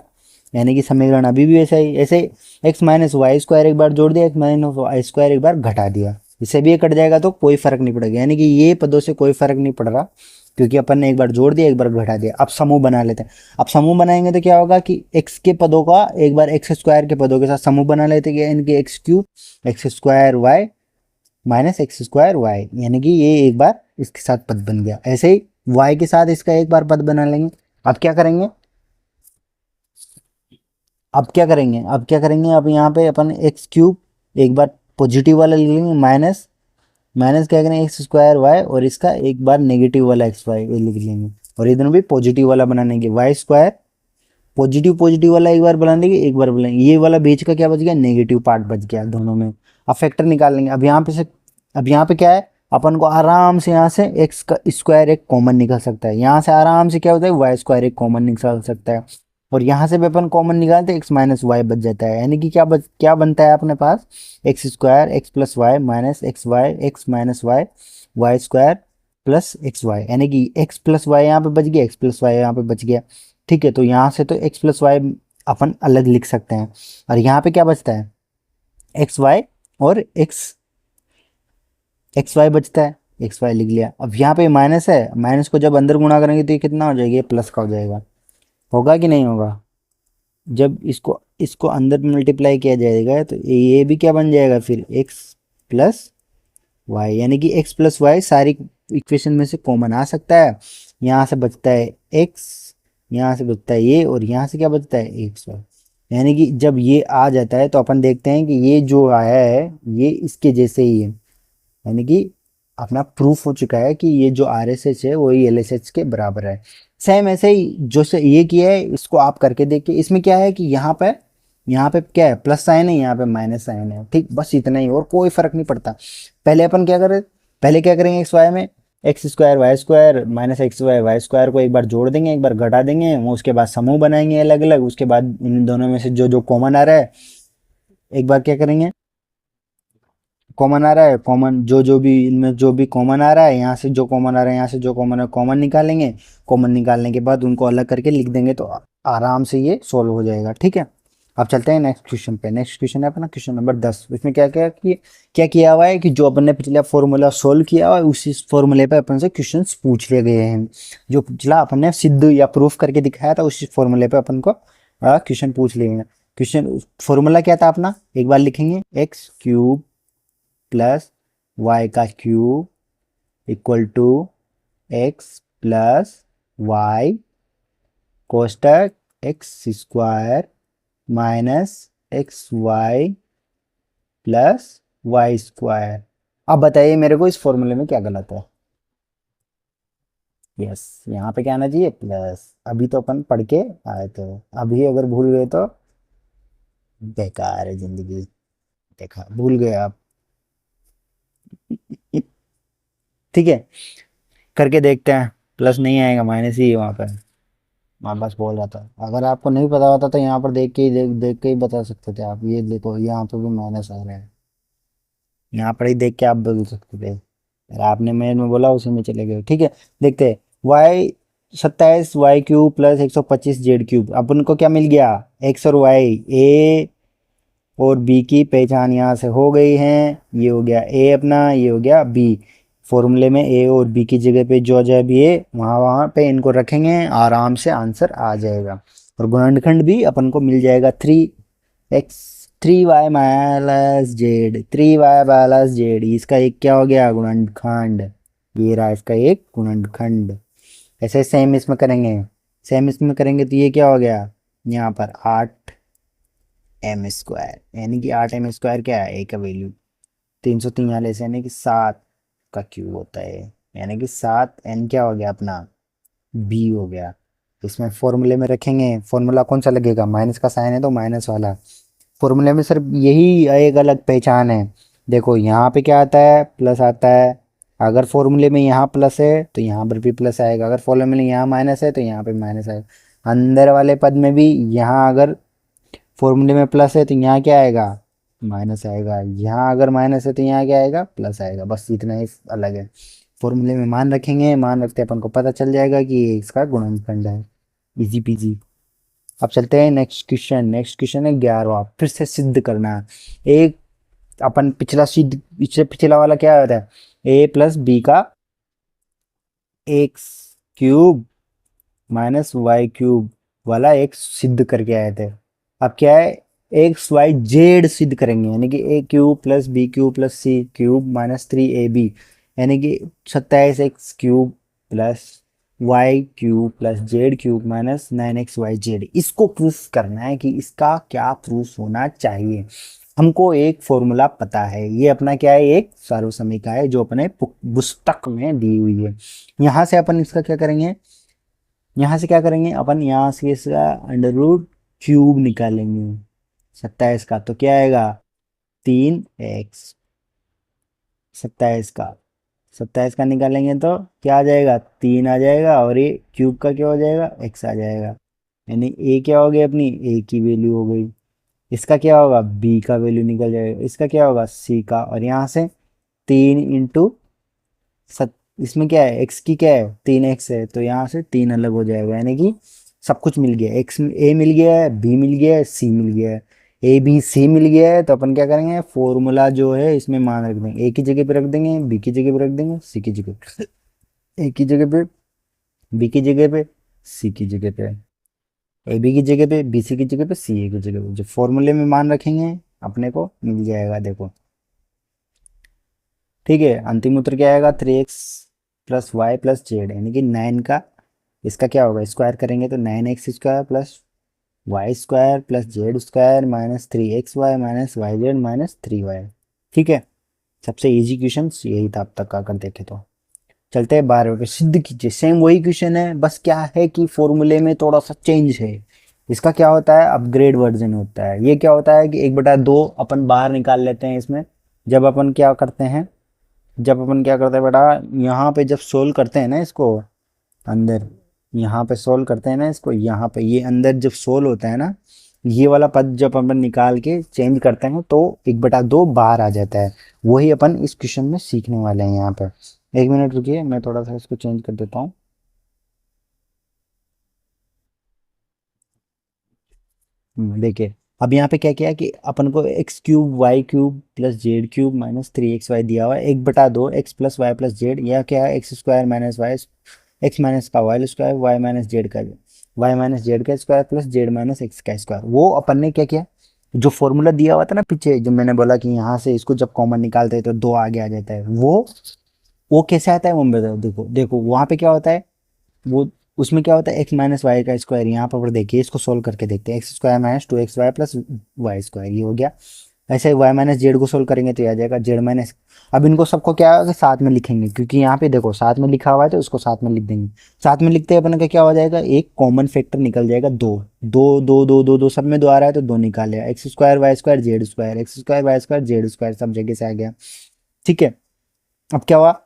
यानी कि समीकरण अभी भी वैसा ही, ऐसे एक्स माइनस वाई स्क्वायर एक बार जोड़ दिया, एक्स माइनस वाई स्क्वायर एक बार घटा दिया, इससे भी ये कट जाएगा, तो कोई फर्क नहीं पड़ेगा, यानी कि ये पदों से कोई फर्क नहीं पड़ रहा, क्योंकि अपन ने एक बार जोड़ दिया एक बार घटा दिया। अब समूह बना लेते हैं, अब समूह बनाएंगे तो क्या होगा कि एक्स के पदों का एक बार एक्स स्क्वायर के पदों के साथ समूह बना लेते हैं, यानी कि x cube x square Y minus x square y, यानी कि ये एक बार इसके साथ पद बन गया। ऐसे ही वाई के साथ इसका एक बार पद बना लेंगे। अब क्या करेंगे, अब यहाँ पे अपन एक्स क्यूब एक बार पॉजिटिव वाला लिख लेंगे, माइनस माइनस क्या करेंगे एक्स स्क्वायर वाई और इसका एक बार नेगेटिव वाला एक्स वाई लिख लेंगे, और ये दोनों भी पॉजिटिव वाला बना लेंगे, वाई स्क्वायर पॉजिटिव पॉजिटिव वाला एक बार बना लेंगे, एक बार बनाएंगे, ये वाला बीच का क्या बच गया, नेगेटिव पार्ट बच गया दोनों में। अब फैक्टर निकाल लेंगे, अब यहाँ पे से, अब यहाँ पे क्या है, अपन को आराम से यहाँ से एक्स का स्क्वायर एक कॉमन निकल सकता है, यहाँ से आराम से क्या होता है, वाई स्क्वायर एक कॉमन निकल सकता है, और यहाँ से भी अपन कॉमन निकालते हैं, एक्स माइनस वाई बच जाता है, यानी कि क्या बनता है अपने पास, X square X plus Y minus x Y X minus Y Y square plus X Y, यानी कि एक्स प्लस वाई यहाँ पे बच गया, एक्स प्लस वाई यहाँ पे बच गया, ठीक है। तो यहाँ से तो एक्स प्लस वाई अपन अलग लिख सकते हैं, और यहाँ पे क्या बचता है, एक्स वाई और एक्स एक्स वाई बचता है, एक्स वाई लिख लिया। अब यहाँ पे माइनस है, माइनस को जब अंदर गुणा करेंगे तो ये कितना हो जाएगा, ये प्लस का हो जाएगा, होगा कि नहीं होगा, जब इसको इसको अंदर मल्टीप्लाई किया जाएगा तो ये भी क्या बन जाएगा फिर, एक्स प्लस वाई, यानी कि एक्स प्लस वाई सारी इक्वेशन में से कॉमन आ सकता है, यहाँ से बचता है एक्स, यहाँ से बचता है ये, और यहाँ से क्या बचता है एक्स वाई, यानी कि जब ये आ जाता है तो अपन देखते हैं कि ये जो आया है ये इसके जैसे ही है, यानी कि अपना प्रूफ हो चुका है कि ये जो आर एस एच है वही एल एस एच के बराबर है। सेम ऐसे ही जो से ये किया है इसको आप करके देखिए, इसमें क्या है कि यहाँ पे क्या है, प्लस साइन है, यहाँ पे माइनस साइन है, ठीक, बस इतना ही, और कोई फर्क नहीं पड़ता। पहले अपन क्या करें, पहले क्या करेंगे, एक्स वाई में x square y square minus x y Y square को एक बार जोड़ देंगे, एक बार घटा देंगे, वो उसके बाद समूह बनाएंगे अलग अलग, उसके बाद इन दोनों में से जो जो कॉमन आ रहा है एक बार क्या करेंगे, कॉमन आ रहा है, कॉमन जो जो भी इनमें जो भी कॉमन आ रहा है, यहाँ से जो कॉमन आ रहा है, यहाँ से जो कॉमन है कॉमन निकालेंगे, कॉमन निकालने के बाद उनको अलग करके लिख देंगे, तो आराम से ये सॉल्व हो जाएगा, ठीक है। अब चलते हैं नेक्स्ट क्वेश्चन पे, नेक्स्ट क्वेश्चन है अपना क्वेश्चन नंबर 10। इसमें क्या किया हुआ है कि जो अपन ने पिछला फॉर्मूला सोल्व किया हुआ है उसी फॉर्मूले पे अपन से क्वेश्चन पूछ लिए गए हैं, जो पिछला अपन ने सिद्ध या प्रूफ करके दिखाया था उसी फॉर्मूले पे अपन को क्वेश्चन पूछ लिए हैं। क्वेश्चन फॉर्मूला क्या था अपना, एक बार लिखेंगे, एक्स क्यूब प्लस वाई का cube equal to X plus Y कोष्टक X square minus x Y plus Y square. अब बताइए मेरे को इस फॉर्मूले में क्या गलत है। यस, यहाँ पे क्या आना चाहिए, प्लस, अभी तो अपन पढ़ के आए थे, अभी अगर भूल गए तो बेकार है जिंदगी, देखा भूल गए आप। ठीक है, करके देखते हैं, प्लस नहीं आएगा, माइनस ही है वहाँ पे, मैं बस बोल रहा था, अगर आपको नहीं पता होता तो यहाँ पर देख के ही बता सकते थे आप, ये देखो यहाँ पे भी माइनस आ रहा है, यहाँ पर ही देख के आप बदल सकते थे, अगर आपने में बोला उसी में चले गए, ठीक है। देखते हैं, Y 27 Y cube plus 125 Z cube, अपन को क्या मिल गया, एक्स और वाई, ए और बी की पहचान यहाँ से हो गई है, ये हो गया ए अपना, ये हो गया बी, फॉर्मूले में ए और बी की जगह पे जो जब ये वहाँ वहाँ पे इनको रखेंगे, आराम से आंसर आ जाएगा। और गुणनखंड भी अपन को मिल जाएगा 3x 3y minus Z, 3y minus Z, इसका एक क्या हो गया गुणनखंड, ये रहा इसका एक गुणनखंड। ऐसे सेम इसमें करेंगे, सेम इसमें करेंगे तो ये क्या हो गया यहाँ पर 8m², यानी कि 8m² क्या है ए का वैल्यू 343, यानी कि 7 का क्यूब होता है, यानी कि 7n क्या हो गया अपना बी हो गया। इसमें फॉर्मूले में रखेंगे, फॉर्मूला कौन सा लगेगा, माइनस का साइन है तो माइनस वाला। फॉर्मूले में सिर्फ यही एक अलग पहचान है, देखो यहाँ पे क्या आता है प्लस आता है, अगर फॉर्मूले में यहाँ प्लस है तो यहाँ पर भी प्लस आएगा, अगर फॉर्मूले में यहाँ माइनस है तो यहाँ पे माइनस आएगा। अंदर वाले पद में भी यहाँ अगर फॉर्मूले में प्लस है तो यहाँ क्या आएगा माइनस आएगा, यहाँ अगर माइनस है तो यहाँ क्या आएगा प्लस आएगा, बस इतना ही अलग है। फॉर्मूले में मान रखेंगे, मान रखते अपन को पता चल जाएगा कि ये इसका गुणनखंड है, इजी पीजी। अब चलते हैं नेक्स्ट क्वेश्चन, नेक्स्ट क्वेश्चन है 11वां, फिर से सिद्ध करना। एक अपन पिछला सिद्ध, पिछला वाला क्या होता है, ए प्लस बी का x cube minus y cube वाला एक सिद्ध करके आए थे। अब क्या है एक्स वाई जेड सिद्ध करेंगे, यानी कि A cube plus B cube plus C cube minus 3ab, यानी कि 27x³ plus Y cube plus Z cube minus 9xyz। इसको प्रूफ करना है कि इसका क्या प्रूफ होना चाहिए। हमको एक फॉर्मूला पता है, ये अपना क्या है एक सर्वसमीका है जो अपने पुस्तक में दी हुई है। यहाँ से अपन इसका क्या करेंगे, यहाँ से क्या करेंगे अपन, यहाँ से इसका √³ निकालेंगे 27 का, तो क्या आएगा 3x, 27 का निकालेंगे तो क्या आ जाएगा 3 आ जाएगा, और ये क्यूब का क्या हो जाएगा x आ जाएगा, यानी a क्या हो गई अपनी a की वैल्यू हो गई, इसका क्या होगा b का वैल्यू निकल जाएगा, इसका क्या होगा c का, और यहाँ से 3 इंटू इसमें क्या है x की क्या है 3x है, तो यहाँ से 3 अलग हो जाएगा, यानी कि सब कुछ मिल गया, x a मिल गया है, b मिल गया है, c मिल गया है, ए बी सी मिल गया है। तो अपन क्या करेंगे फॉर्मूला जो है इसमें मान रख देंगे, ए की जगह पे रख देंगे, बी की जगह पे रख देंगे, सी की जगह पे, ए की जगह पे, बी की जगह पे, सी की जगह पे, ए बी की जगह पे, बी सी की जगह पे, सी ए की जगह पे, जो फॉर्मूले में मान रखेंगे अपने को मिल जाएगा। देखो ठीक है, अंतिम उत्तर क्या आएगा 3x plus Y plus Z, यानी कि 9 का इसका क्या होगा स्क्वायर करेंगे तो 9x² plus y² plus z² minus 3xy minus yz minus 3y। ठीक है, सबसे इजी क्वेश्चन यही था अब तक का, अगर देखे तो। चलते हैं 12वें पे, सिद्ध कीजिए। सेम वही क्वेश्चन है, बस क्या है कि फॉर्मूले में थोड़ा सा चेंज है। इसका क्या होता है अपग्रेड वर्जन होता है। ये क्या होता है कि 1/2 अपन बाहर निकाल लेते हैं इसमें, जब अपन क्या करते हैं, जब अपन क्या करते हैं बेटा, यहाँ पे जब सोल्व करते हैं ना इसको अंदर, यहाँ पे सोल्व करते हैं ना इसको, यहाँ पे ये अंदर जब सोल्व होता है ना, ये वाला पद जब अपन निकाल के चेंज करते हैं तो 1/2 बाहर आ जाता है। वही अपन इस क्वेश्चन में सीखने वाले हैं। यहाँ पे 1 मिनट रुकिए, मैं थोड़ा सा इसको चेंज कर देता हूँ। देखिए अब यहाँ पे क्या किया कि अपन को x³ y³ plus z³ minus 3xy दिया हुआ है, 1/2 x plus Y plus Z, यह क्या है x² minus Y, X minus का Y square, Y minus Z का, वाई माइनस जेड का square plus Z minus X का स्क्वायर। वो अपन ने क्या किया, जो फॉर्मूला दिया हुआ था ना पीछे, जो मैंने बोला कि यहाँ से इसको जब कॉमन निकालते हैं तो 2 आगे आ जाता है, वो कैसे आता है वो मैं बताऊँ। देखो देखो वहाँ पे क्या होता है, वो उसमें क्या होता है एक्स माइनस वाई का स्क्वायर, यहाँ पर देखिए इसको सोल्व करके देखते हैं, x² minus 2xy plus y², ये हो गया। ऐसे y माइनस जेड को सोल्व करेंगे तो ये आ जाएगा जेड माइनस। अब इनको सबको क्या होगा साथ में लिखेंगे, क्योंकि यहाँ पे देखो साथ में लिखा हुआ है तो उसको साथ में लिख देंगे। साथ में लिखते हैं अपन का क्या हो जाएगा, एक कॉमन फैक्टर निकल जाएगा 2, 2 2 2 2 2 सब में 2 आ रहा है तो 2 निकाल लिया, x² y² z², x² y² z² सब जगह से आ गया। ठीक है, अब क्या हुआ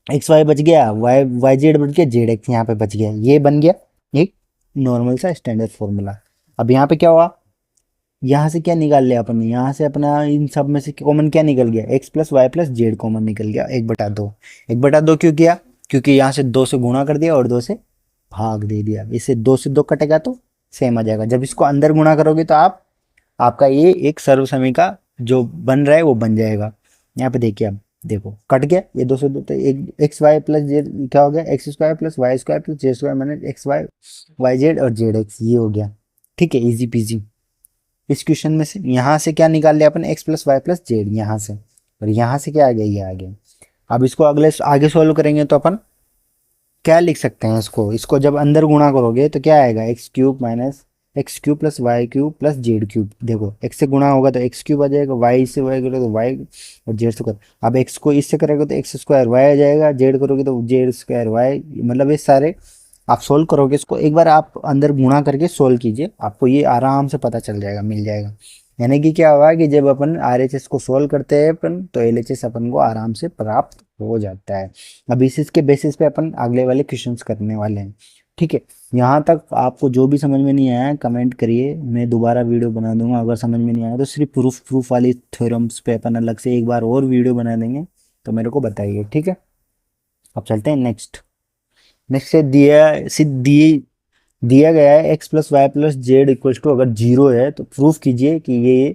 एक्स वाई बच गया, वाई जेड बच गया, जेड एक्स यहाँ पे बच गया, ये बन गया एक नॉर्मल सा स्टैंडर्ड फॉर्मूला। अब यहाँ पे क्या हुआ, यहाँ से क्या निकाल लिया अपन, यहाँ से अपना इन सब में से कॉमन क्या निकल गया, x plus Y plus z common निकल गया 1/2। 1/2 क्यों किया, क्योंकि यहाँ से 2 से गुणा कर दिया और 2 से भाग दे दिया, इससे 2 से 2 कटेगा तो सेम आ जाएगा। जब इसको अंदर गुणा करोगे तो आपका ये एक सर्वसमीका जो बन रहा है वो बन जाएगा। यहाँ पे देखिए अब देखो कट गया, ये दो से दो, तो एक एक्स वाई प्लस जेड क्या हो गया, x square plus Y square plus z square minus x y y z और जेड एक्स, ये हो गया। ठीक है, इजी पीजी। इस क्वेश्चन में से यहाँ से क्या निकाल लिया अपन, X plus Y plus Z यहाँ से, और यहाँ से क्या आ गया, ये आ गया। अब इसको अगले आगे सोल्व करेंगे तो अपन क्या लिख सकते हैं, इसको इसको जब अंदर गुणा करोगे तो क्या आएगा, x cube minus x cube plus Y cube plus Z cube. देखो एक्स से गुणा होगा तो एक्स क्यूब आ जाएगा, वाई से वाई करोगे तो वाई और जेड स्क्वायर। अब एक्स को इससे करोगे तो एक्स स्क्वायर वाई आ जाएगा, जेड करोगे तो जेड स्क्वायर वाई। मतलब ये सारे आप सोल्व करोगे, इसको एक बार आप अंदर गुणा करके सोल्व कीजिए, आपको ये आराम से पता चल जाएगा, मिल जाएगा। यानी कि क्या हुआ कि जब अपन आरएचएस को सोल्व करते हैं अपन, तो एलएचएस अपन को आराम से प्राप्त हो जाता है। अब इस के बेसिस पे अपन अगले वाले क्वेश्चंस करने वाले हैं। ठीक है, यहाँ तक आपको जो भी समझ में नहीं आया कमेंट करिए, मैं दोबारा वीडियो बना दूंगा। अगर समझ में नहीं आया तो सिर्फ प्रूफ वाली थ्योरम्स पे अपन अलग से एक बार और वीडियो बना देंगे, तो मेरे को बताइए। ठीक है, अब चलते हैं नेक्स्ट। नेक्स्ट से दिया गया है x plus Y plus z equals to अगर जीरो है तो प्रूफ कीजिए कि ये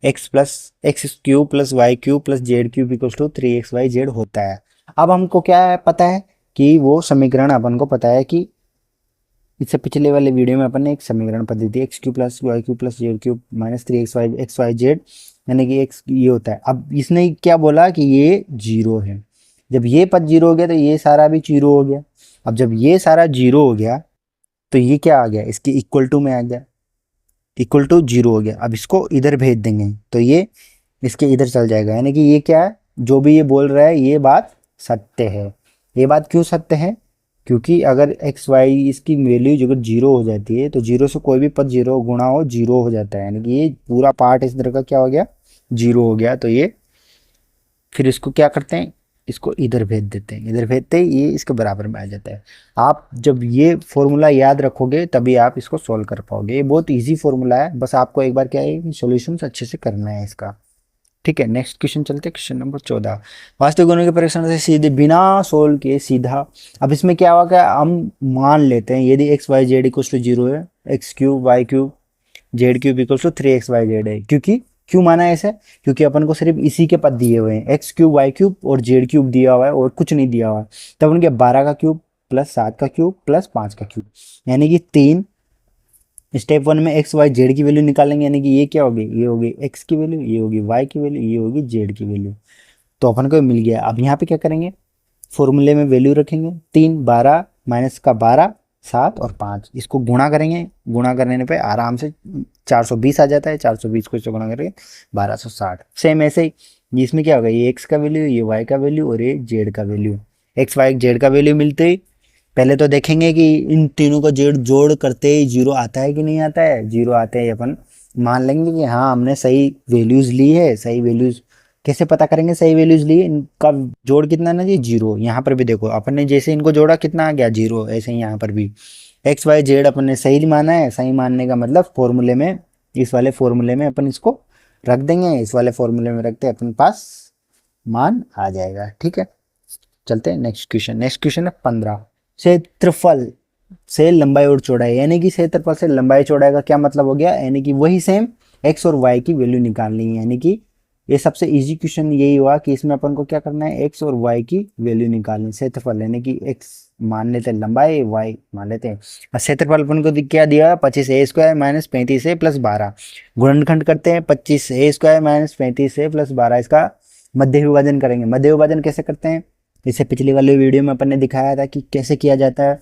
x plus x cube plus Y cube plus Z cube equals to 3xy z होता है। अब हमको क्या है पता है कि वो समीकरण अपन को पता है कि इससे पिछले वाले वीडियो में अपन ने एक समीकरण पढ़ी थी, x cube plus Y cube plus Z cube minus 3xy यानी कि एक्स ये होता है। अब इसने क्या बोला कि ये जीरो है, जब ये पद जीरो हो गया तो ये सारा भी जीरो हो गया। अब जब ये सारा जीरो हो गया तो ये क्या आ गया, इसकी इक्वल टू में आ गया, इक्वल टू जीरो हो गया। अब इसको इधर भेज देंगे तो ये इसके इधर चल जाएगा, यानी कि ये क्या है, जो भी ये बोल रहा है ये बात सत्य है। ये बात क्यों सत्य है, क्योंकि अगर एक्स वाई इसकी वैल्यू जो जीरो हो जाती है तो जीरो से कोई भी पद जीरो गुणा हो जीरो हो जाता है, यानी कि ये पूरा पार्ट इस तरह का क्या हो गया, जीरो हो गया। तो ये फिर इसको क्या करते हैं, इसको इधर भेज देते हैं, इधर भेजते ही ये इसके बराबर में आ जाता है। आप जब ये फॉर्मूला याद रखोगे तभी आप इसको सॉल्व कर पाओगे। ये बहुत इजी फॉर्मूला है, बस आपको एक बार क्या है सॉल्यूशन अच्छे से करना है इसका। ठीक है, नेक्स्ट क्वेश्चन चलते हैं, क्वेश्चन नंबर 14। वास्तविक गुणों के परीक्षण से सीधे बिना सोल्व किए सीधा। अब इसमें क्या हुआ, क्या हम मान लेते हैं यदि X Y Z equal to zero है, X cube Y cube Z cube equal to 3xy z है। क्योंकि क्यों माना है ऐसे, क्योंकि अपन को सिर्फ इसी के पद दिए हुए हैं, एक्स क्यूब वाई क्यूब और जेड क्यूब दिया हुआ है और कुछ नहीं दिया हुआ है। तब उनके 12 का क्यूब प्लस 7 का क्यूब प्लस 5 का क्यूब, यानी कि तीन स्टेप वन में एक्स वाई जेड की वैल्यू निकालेंगे, यानी कि ये क्या होगी, ये होगी एक्स की वैल्यू, ये होगी वाई की वैल्यू, ये होगी जेड की वैल्यू। तो अपन को मिल गया। अब यहाँ पे क्या करेंगे, फॉर्मूले में वैल्यू रखेंगे, 3 12 माइनस का 12 7 और 5, इसको गुणा करेंगे, गुणा करने पे आराम से 420 आ जाता है, 420 को इससे गुणा करेंगे 1260। सेम ऐसे ही इसमें क्या होगा, ये एक्स का वैल्यू, ये वाई का वैल्यू और ये जेड का वैल्यू। एक्स वाई जेड का वैल्यू मिलते ही पहले तो देखेंगे कि इन तीनों का जेड जोड़ करते ही जीरो आता है कि नहीं आता है। जीरो आते ही अपन मान लेंगे कि हाँ हमने सही वैल्यूज ली है। सही वैल्यूज कैसे पता करेंगे, सही वैल्यूज लिए, इनका जोड़ कितना ना जी जीरो। यहाँ पर भी देखो अपन ने जैसे इनको जोड़ा कितना आ गया जीरो, ऐसे ही यहाँ पर भी एक्स वाई जेड अपन ने सही माना है। सही मानने का मतलब फॉर्मूले में, इस वाले फॉर्मूले में अपन इसको रख देंगे, इस वाले फॉर्मूले में रखते अपन पास मान आ जाएगा। ठीक है, चलते हैं नेक्स्ट क्वेश्चन। नेक्स्ट क्वेश्चन है 15। क्षेत्रफल से लंबाई और चौड़ाई, यानी कि क्षेत्रफल से लंबाई चौड़ाई का क्या मतलब हो गया, यानी कि वही सेम एक्स और वाई की वैल्यू निकालनी है। यानी कि ये सबसे इजी क्वेश्चन यही हुआ कि इसमें अपन को क्या करना है, एक्स और वाई की वैल्यू निकालनी। क्षेत्रफल यानी कि एक्स मान लेते हैं लंबाई, वाई मान लेते हैं। क्षेत्रफल अपन को क्या दिया, 25a² माइनस 35a प्लस 12। गुणनखंड करते हैं, 25a² माइनस 35a प्लस 12, इसका मध्य विभाजन करेंगे। मध्य विभाजन कैसे करते हैं, इससे पिछली वाले वीडियो में अपन ने दिखाया था कि कैसे किया जाता है।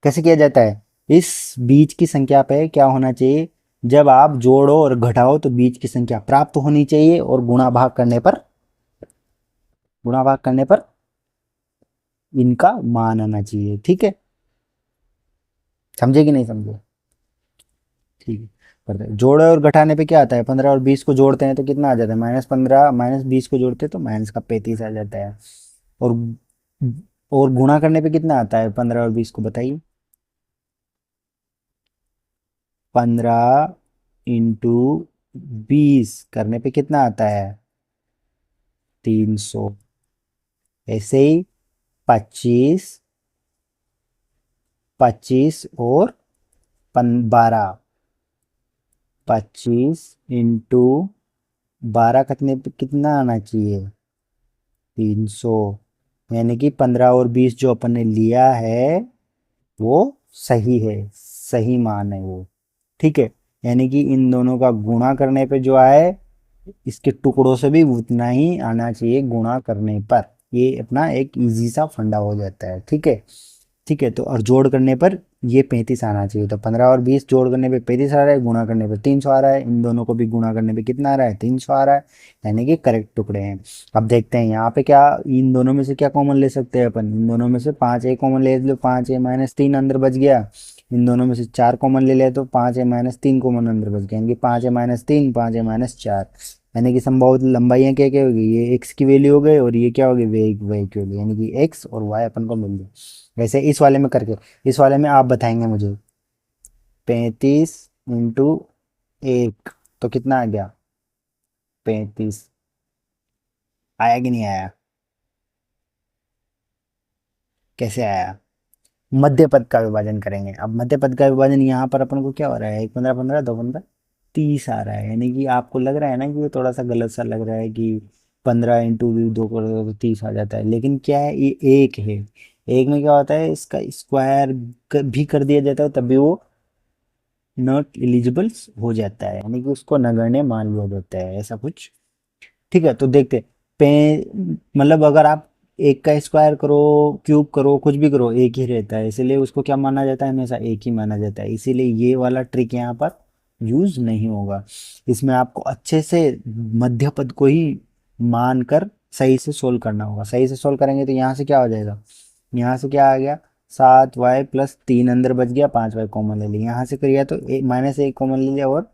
कैसे किया जाता है, इस बीच की संख्या पे क्या होना चाहिए, जब आप जोड़ो और घटाओ तो बीच की संख्या प्राप्त होनी चाहिए, और गुणा भाग करने पर इनका मान आना चाहिए। ठीक है, समझे कि नहीं समझे। ठीक है, करते हैं। जोड़े और घटाने पे क्या आता है, 15 और 20 को जोड़ते हैं तो कितना आ जाता है, -15 -20 को जोड़ते हैं तो माइनस का 35 आ जाता है। और गुणा करने पे कितना आता है 15 और 20 को, बताइए। 15 इंटू 20 करने पे कितना आता है, 300। ऐसे ही 25 25 और 12, 25 इंटू 12 कितने पे कितना आना चाहिए, 300, यानी कि 15 और 20 जो अपन ने लिया है वो सही है, सही मान है वो। ठीक है, यानी कि इन दोनों का गुणा करने पे जो आए इसके टुकड़ों से भी उतना ही आना चाहिए गुणा करने पर। ये अपना एक इजी सा फंडा हो जाता है। ठीक है, ठीक है। तो और जोड़ करने पर ये 35 आना चाहिए। तो 15 और 20 जोड़ करने पे 35 आ रहा है, गुणा करने पे 300 आ रहा है, इन दोनों को भी गुणा करने पे कितना आ रहा है, 300 आ रहा है, यानी कि करेक्ट टुकड़े हैं। अब देखते हैं यहाँ पे क्या, इन दोनों में से क्या कॉमन ले सकते हैं अपन, इन दोनों में से 5 कॉमन ले लो, 5 - 3 अंदर बच गया। इन दोनों में से 4 कॉमन ले ले तो 5 - 3 कॉमन अंदर बच गया, यानी कि 5 - 3 5 - 4, यानी कि संभव लंबाइयाँ क्या क्या होगी, ये एक्स की वैल्यू हो गई और ये क्या होगी, वे वाई की होगी, यानी कि एक्स और वाई अपन को मिल गया। वैसे इस वाले में करके, इस वाले में आप बताएंगे मुझे, 35 × 1 तो कितना आ गया, 35 आया कि नहीं आया, कैसे आया। मध्य पद का विभाजन करेंगे। अब मध्य पद का विभाजन यहाँ पर अपन को क्या हो रहा है, 1 15 15 2 15 30 आ रहा है, यानी कि आपको लग रहा है ना कि ये थोड़ा सा गलत सा लग रहा है कि 15 × 2 करोगे तो 30 आ जाता है, लेकिन क्या है ये एक है, एक में क्या होता है इसका स्क्वायर भी कर दिया जाता है तब भी वो नॉट एलिजिबल हो जाता है, यानी कि उसको नगण्य मान लिया जाता है, ऐसा कुछ। ठीक है, तो देखते पे, मतलब अगर आप एक का स्क्वायर करो, क्यूब करो, कुछ भी करो, एक ही रहता है, इसीलिए उसको क्या माना जाता है, हमेशा एक ही माना जाता है, इसीलिए ये वाला ट्रिक यहाँ पर यूज नहीं होगा। इसमें आपको अच्छे से मध्य पद को ही मानकर सही से सोल्व करना होगा। सही से सोल्व करेंगे तो यहाँ से क्या हो जाएगा, यहाँ से क्या आ गया, 7y + 3 अंदर बच गया, 5y कॉमन ले लिया, यहाँ से करिए तो -1 कॉमन ले लिया और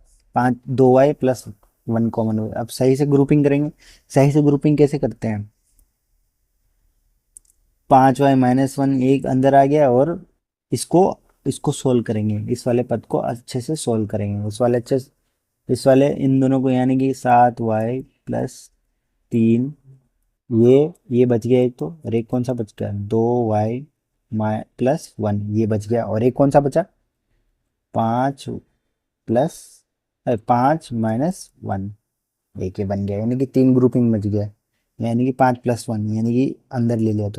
2y + 1 कॉमन हो गया। अब सही से ग्रुपिंग करेंगे, सही से ग्रुपिंग कैसे करते हैं, 5y - 1 एक अंदर आ गया और इसको इसको सोल्व करेंगे, इस वाले पद को अच्छे से सोल्व करेंगे, इस वाले इन दोनों को, यानी कि 7y + 3, ये बच गया एक तो, और एक कौन सा बच गया, 2y + 1 ये बच गया, और एक कौन सा बचा, 5 + 5 - 1 एक ये बन गया, यानी कि 3 ग्रुपिंग बच गया, यानी कि 5 + 1 यानी कि अंदर ले लिया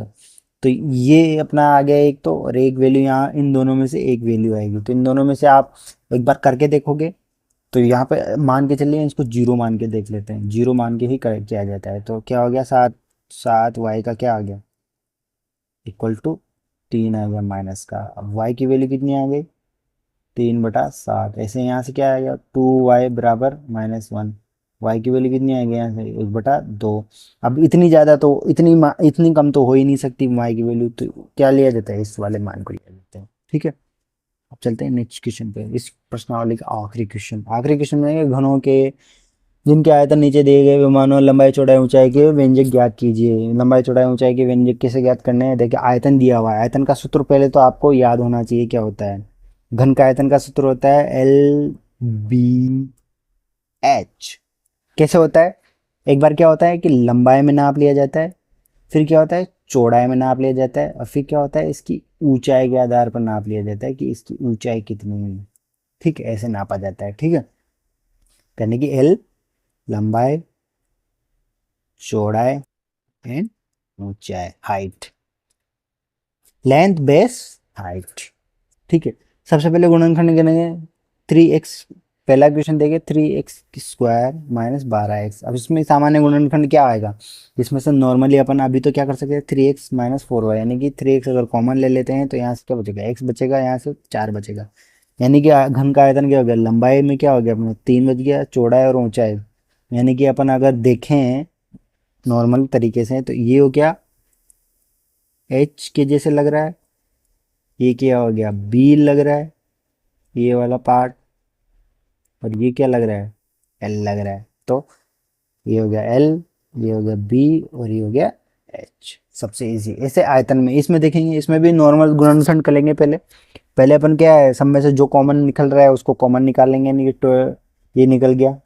तो ये अपना आ गया एक तो, और एक वैल्यू यहाँ इन दोनों में से एक वैल्यू आएगी, तो इन दोनों में से आप एक बार करके देखोगे तो यहाँ पे मान के चलिए, इसको जीरो मान के देख लेते हैं, जीरो मान के ही किया जाता है, तो क्या हो गया, 7 का क्या आ गया, =3 आ गया माइनस का। अब y की वैल्यू कितनी आ गई, 3/7, ऐसे यहाँ से क्या आ गया, 2y = -1, y की वैल्यू कितनी आएगी यहाँ से, 1/2। अब इतनी ज़्यादा तो इतनी कम तो हो ही नहीं सकती y की वैल्यू, तो क्या लिया जाता है, इस वाले मान को लिया जाता है। ठीक है, अब चलते हैं नेक्स्ट क्वेश्चन पे, इस प्रश्नावली का आखिरी क्वेश्चन में घनों के जिनके आयतन नीचे दिए गए विमानों लंबाई चौड़ाई ऊंचाई के व्यंजक ज्ञात कीजिए। लंबाई चौड़ाई ऊंचाई के व्यंजक कैसे ज्ञात करने हैं, देखिए आयतन दिया हुआ है, आयतन का सूत्र पहले तो आपको याद होना चाहिए क्या होता है, घन का आयतन का सूत्र होता है LBH। कैसे होता है, एक बार क्या होता है कि लंबाई में नाप लिया जाता है, फिर क्या होता है चौड़ाई में नाप लिया जाता है, और फिर क्या होता है इसकी ऊंचाई के आधार पर नाप लिया जाता है कि इसकी ऊंचाई कितनी है। ठीक है, ऐसे नापा जाता है। ठीक है, यानी कि L लंबाई, चौड़ाई एंड ऊंचाई, हाइट, लेंथ बेस हाइट। ठीक है, सबसे पहले गुणनखंड करेंगे, 3x, पहला क्वेश्चन देंगे 3x² - 12x। अब इसमें सामान्य गुणनखंड क्या आएगा, इसमें से नॉर्मली अपन अभी तो क्या कर सकते हैं, 3x - 4y, यानी कि 3x अगर कॉमन ले लेते हैं तो यहाँ से क्या बचेगा, x बचेगा, यहाँ से 4 बचेगा, यानी कि घन का आयतन क्या हो गया, लंबाई में क्या हो गया अपने 3 बच गया, चौड़ाई और ऊंचाई, यानी कि अपन अगर देखें नॉर्मल तरीके से तो ये हो गया h के जैसे लग रहा है, ये क्या हो गया b लग रहा है, ये वाला पार्ट, और ये क्या लग रहा है, l लग रहा है, तो ये हो गया l, ये हो गया b और ये हो गया h। सबसे इजी ऐसे आयतन में, इसमें देखेंगे इसमें भी नॉर्मल गुणनखंड करेंगे, पहले पहले अपन क्या है सब में से जो कॉमन निकल रहा है उसको कॉमन निकाल लेंगे, यानी कि ये निकल गया।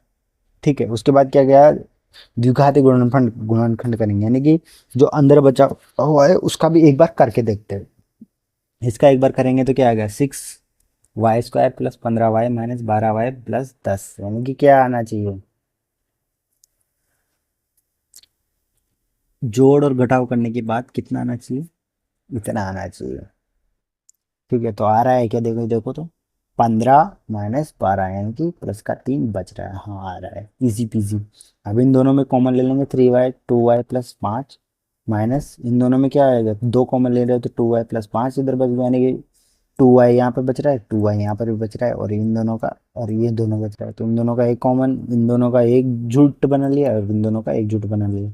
ठीक है, उसके बाद क्या गया, द्विघाती गुणनखंड करेंगे, यानी कि जो अंदर बचा हुआ है उसका भी एक बार करके देखते हैं। इसका एक बार करेंगे तो क्या आ गया, 6y² + 15y - 12y + 10, यानी कि क्या आना चाहिए, जोड़ और घटाव करने के बाद कितना आना चाहिए, इतना आना चाहिए। ठीक है, तो आ रहा है क्या, देखो देखो तो 15 - 12 यानी कि प्लस का 3 बच रहा है। हाँ आ रहा है, इजी पीजी। अब इन दोनों में कॉमन ले लेंगे, 3y 2y प्लस 5 माइनस इन दोनों में क्या आएगा, दो कॉमन ले रहे हो तो 2y प्लस 5 इधर बच गया, यानी कि 2y यहाँ पे बच रहा है, 2y यहाँ पर भी बच रहा है, और इन दोनों का और ये दोनों बच रहा है, तो इन दोनों का एक कॉमन, इन दोनों का एक जुट बना लिया और इन दोनों का एक जुट बना लिया।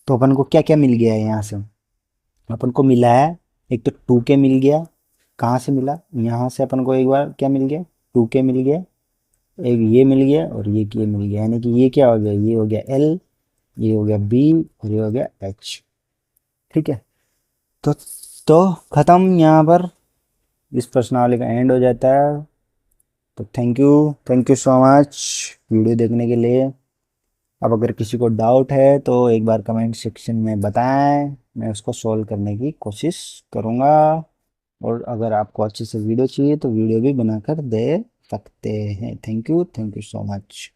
तो अपन को क्या क्या मिल गया है यहाँ से, अपन को मिला है एक तो 2k मिल गया। कहाँ से मिला, यहाँ से अपन को एक बार क्या मिल गया, 2k मिल गया, एक ये मिल गया और ये k मिल गया, यानी कि ये क्या हो गया, ये हो गया l, ये हो गया b और ये हो गया h। ठीक है, तो तो खत्म, यहाँ पर इस प्रश्नावली का एंड हो जाता है। तो thank you so much video देखने के लिए। अब अगर किसी को डाउट है तो एक बार कमेंट सेक्शन में बताएं, मैं उसको सॉल्व करने की कोशिश करूँगा। और अगर आपको अच्छे से वीडियो चाहिए तो वीडियो भी बनाकर दे सकते हैं। Thank you so much.